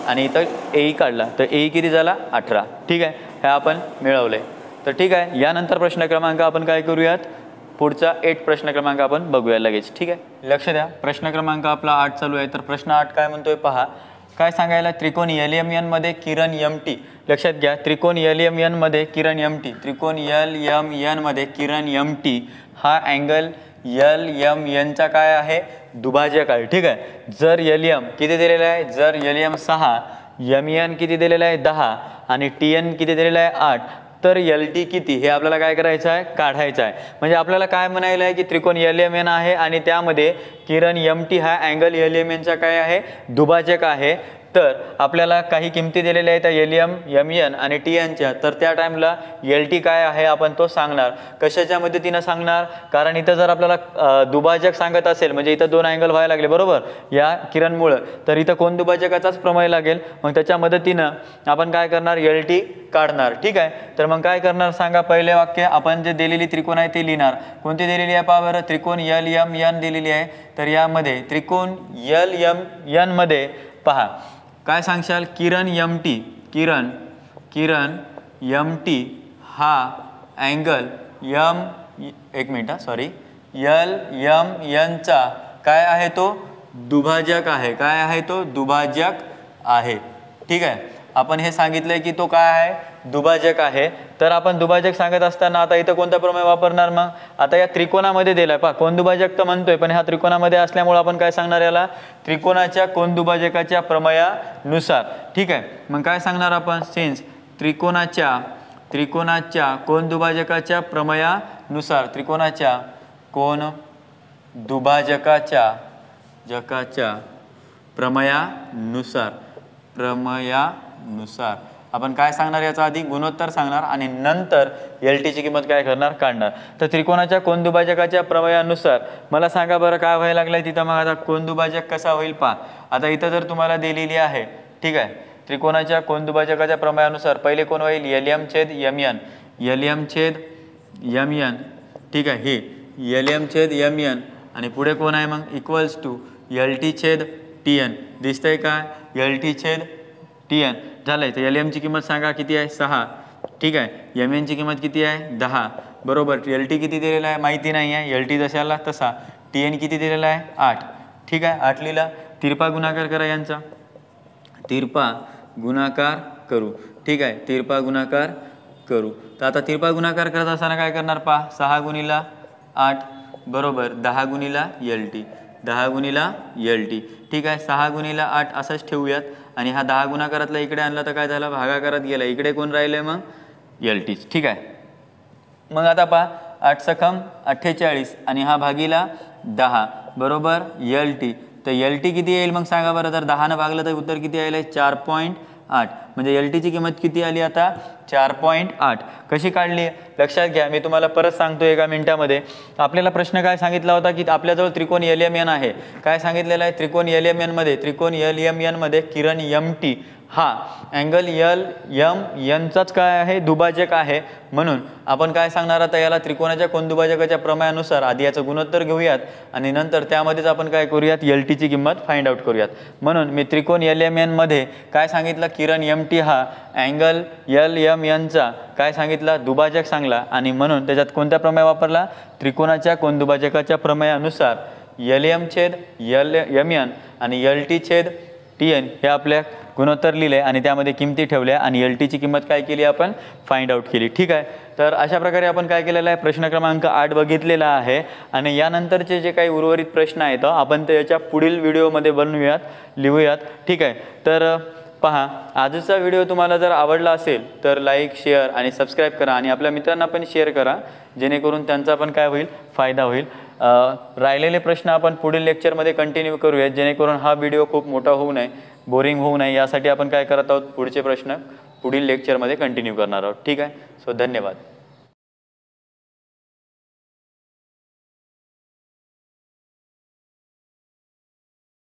आणि इथं AE काढला तर AE किती झाला 18. ठीक आहे, हे आपण मिळवलंय. तर ठीक आहे, यानंतर प्रश्न क्रमांक आपण काय करूयात, पुढचा 8 प्रश्न क्रमांक आपण बघूया लगेच. ठीक आहे, लक्ष द्या, प्रश्न क्रमांक आपला 8 चालू आहे. तर प्रश्न 8 काय म्हणतोय पहा, काय सांगायला, त्रिकोण LMN मध्ये किरण MT. लक्षात घ्या, त्रिकोण LMN मध्ये किरण MT, त्रिकोण LMN मध्ये किरण MT हा अँगल LMN चा काय आहे दुभाजक आहे. ठीक आहे, जर LM किती दिलेला आहे, जर LM 6, MN किती दिलेला आहे 10 आणि TN किती दिलेला आहे 8, तर LT किती हे आपल्याला काय करायचं आहे काढायचं आहे. म्हणजे आपल्याला काय म्हणायला आहे की त्रिकोण LMN आहे आणि त्यामध्ये किरण MT हा अँगल LMN चा काय आहे दुभाजक आहे. तर आपल्याला काही किमती दिलेल्या आहेत LM, MN आणि TNच्या, तर त्या टाइमला LT काय आहे आपण तो सांगणार. कशाच्या मदतीनं सांगणार, कारण इथं जर आपल्याला दुभाजक सांगत असेल म्हणजे इथं 2 अँगल व्हायला लागले बरोबर या किरणमुळं, तर इथं कोण दुभाजकाचाच प्रमेय लागेल. मग त्याच्या मदतीनं आपण काय करणार LT काढणार. ठीक आहे, तर मग काय करणार सांगा, पहिले वाक्य आपण जे दिलेली त्रिकोण आहे ते लिहिणार. कोणती दिलेली आहे पहा बरं, त्रिकोण LMN दिलेली आहे. तर यामध्ये त्रिकोण LMN मध्ये पहा काय सांगशाल, किरण MT, किरण MT हा अँगल एक मिनिट सॉरी LMN चा काय आहे तो दुभाजक आहे. काय आहे तो दुभाजक आहे. ठीक आहे, आपण हे सांगितलंय की तो काय आहे दुभाजक आहे. तर आपण दुभाजक सांगत असताना आता इथं कोणता प्रमेय वापरणार, मग आता या त्रिकोणामध्ये दिलाय पहा कोण दुभाजक तर म्हणतोय, पण ह्या त्रिकोणामध्ये असल्यामुळे आपण काय सांगणार याला त्रिकोणाच्या कोण दुभाजकाच्या प्रमेयानुसार. ठीक आहे, मग काय सांगणार आपण, सिन्स त्रिकोणाच्या कोन दुभाजकाच्या प्रमेयानुसार प्रमेयानुसार आपण काय सांगणार, याचा आधी गुणोत्तर सांगणार आणि नंतर एल टीची किंमत काय करणार, काढणार. तर त्रिकोणाच्या कोन दुभाजकाच्या प्रमेयानुसार मला सांगा बरं काय व्हायला लागलंय तिथं. मग आता कोन दुभाजक कसा होईल पहा. आता इथं जर तुम्हाला दिलेली आहे, ठीक आहे, त्रिकोणाच्या कोन दुभाजकाच्या प्रमेयानुसार पहिले कोण होईल, LM छेद MN, ठीक आहे, हे LM छेद MN आणि पुढे कोण आहे मग इक्वल्स टू LT छेद TN. दिसतंय काय, LT छेद TN झालंय. तर LM ची किंमत सांगा किती आहे, 6, ठीक आहे. MN ची किंमत किती आहे, 10, बरोबर. LT किती दिलेला आहे माहिती नाही आहे, LT जशाला तसा. TN किती दिलेला आहे, 8, ठीक आहे. 8 लिहिला. तिरपा गुणाकार करा यांचा, तिरपा गुणाकार करू, ठीक आहे, तिरपा गुणाकार करू. तर आता तिरपा गुणाकार करत असताना काय करणार पहा, 6 गुणिला 8 बरोबर 10 गुणिला LT, 10 गुणिला LT, ठीक आहे. 6 गुणिला 8 असंच ठेवूयात आणि हा 10 गुणाकारातला इकडे आणला तर काय झाला, भागाकारात गेला. इकडे कोण राहिले मग, LT, ठीक आहे. मग आता पहा 8 सखम 48 आणि हा भागीला 10 बरोबर LT. तर LT किती येईल मग सांगा बरं. तर 10 भागलं तर उत्तर किती आलं, 4.8. म्हणजे LT ची किंमत किती आली आता, 4.8. कशी काढली लक्षात घ्या, मी तुम्हाला परत सांगतो एका मिनिटामध्ये. आपल्याला प्रश्न काय सांगितला होता की आपल्याजवळ त्रिकोण LMN आहे. काय सांगितलेलं आहे, त्रिकोण LMN मध्ये किरण MT हा अँगल LMNचाच काय आहे, दुभाजक आहे. म्हणून आपण काय सांगणार आता, याला त्रिकोणाच्या कोन दुभाजकाच्या प्रमेयानुसार आधी याचं गुणोत्तर घेऊयात आणि नंतर त्यामध्येच आपण काय करूयात, LT ची किंमत फाइंड आउट करूयात. म्हणून मी त्रिकोण LMN मध्ये काय सांगितलं, किरण MT हा अँगल LMNचा काय सांगितला, दुभाजक सांगला आणि म्हणून त्याच्यात कोणता प्रमेय वापरला, त्रिकोणाच्या कोन दुभाजकाच्या प्रमेयानुसार LM छेद MN आणि LT छेद TN हे आपल्या गुणोत्तर लिहिले आणि त्यामध्ये किमती ठेवल्या आणि LT ची किंमत काय केली, आपण फाइंड आउट केली, ठीक आहे. तर अशा प्रकारे आपण काय केलेलं आहे, प्रश्न क्रमांक 8 बघितलेला आहे आणि यानंतरचे जे काही उर्वरित प्रश्न आहेत आपण त्याच्या पुढील व्हिडिओमध्ये बनवूयात, लिहूयात, ठीक आहे. तर पहा, आजचा व्हिडिओ तुम्हाला जर आवडला असेल तर लाईक, शेअर आणि सबस्क्राईब करा आणि आपल्या मित्रांना पण शेअर करा, जेणेकरून त्यांचा पण काय होईल, फायदा होईल. राहिलेले प्रश्न आपण पुढील लेक्चरमध्ये कंटिन्यू करूयात, जेणेकरून हा व्हिडिओ खूप मोठा होऊ नये, बोरिंग होऊ नये, यासाठी आपण काय करत आहोत, पुढचे प्रश्न पुढील लेक्चरमध्ये कंटिन्यू करणार आहोत, ठीक आहे. सो धन्यवाद.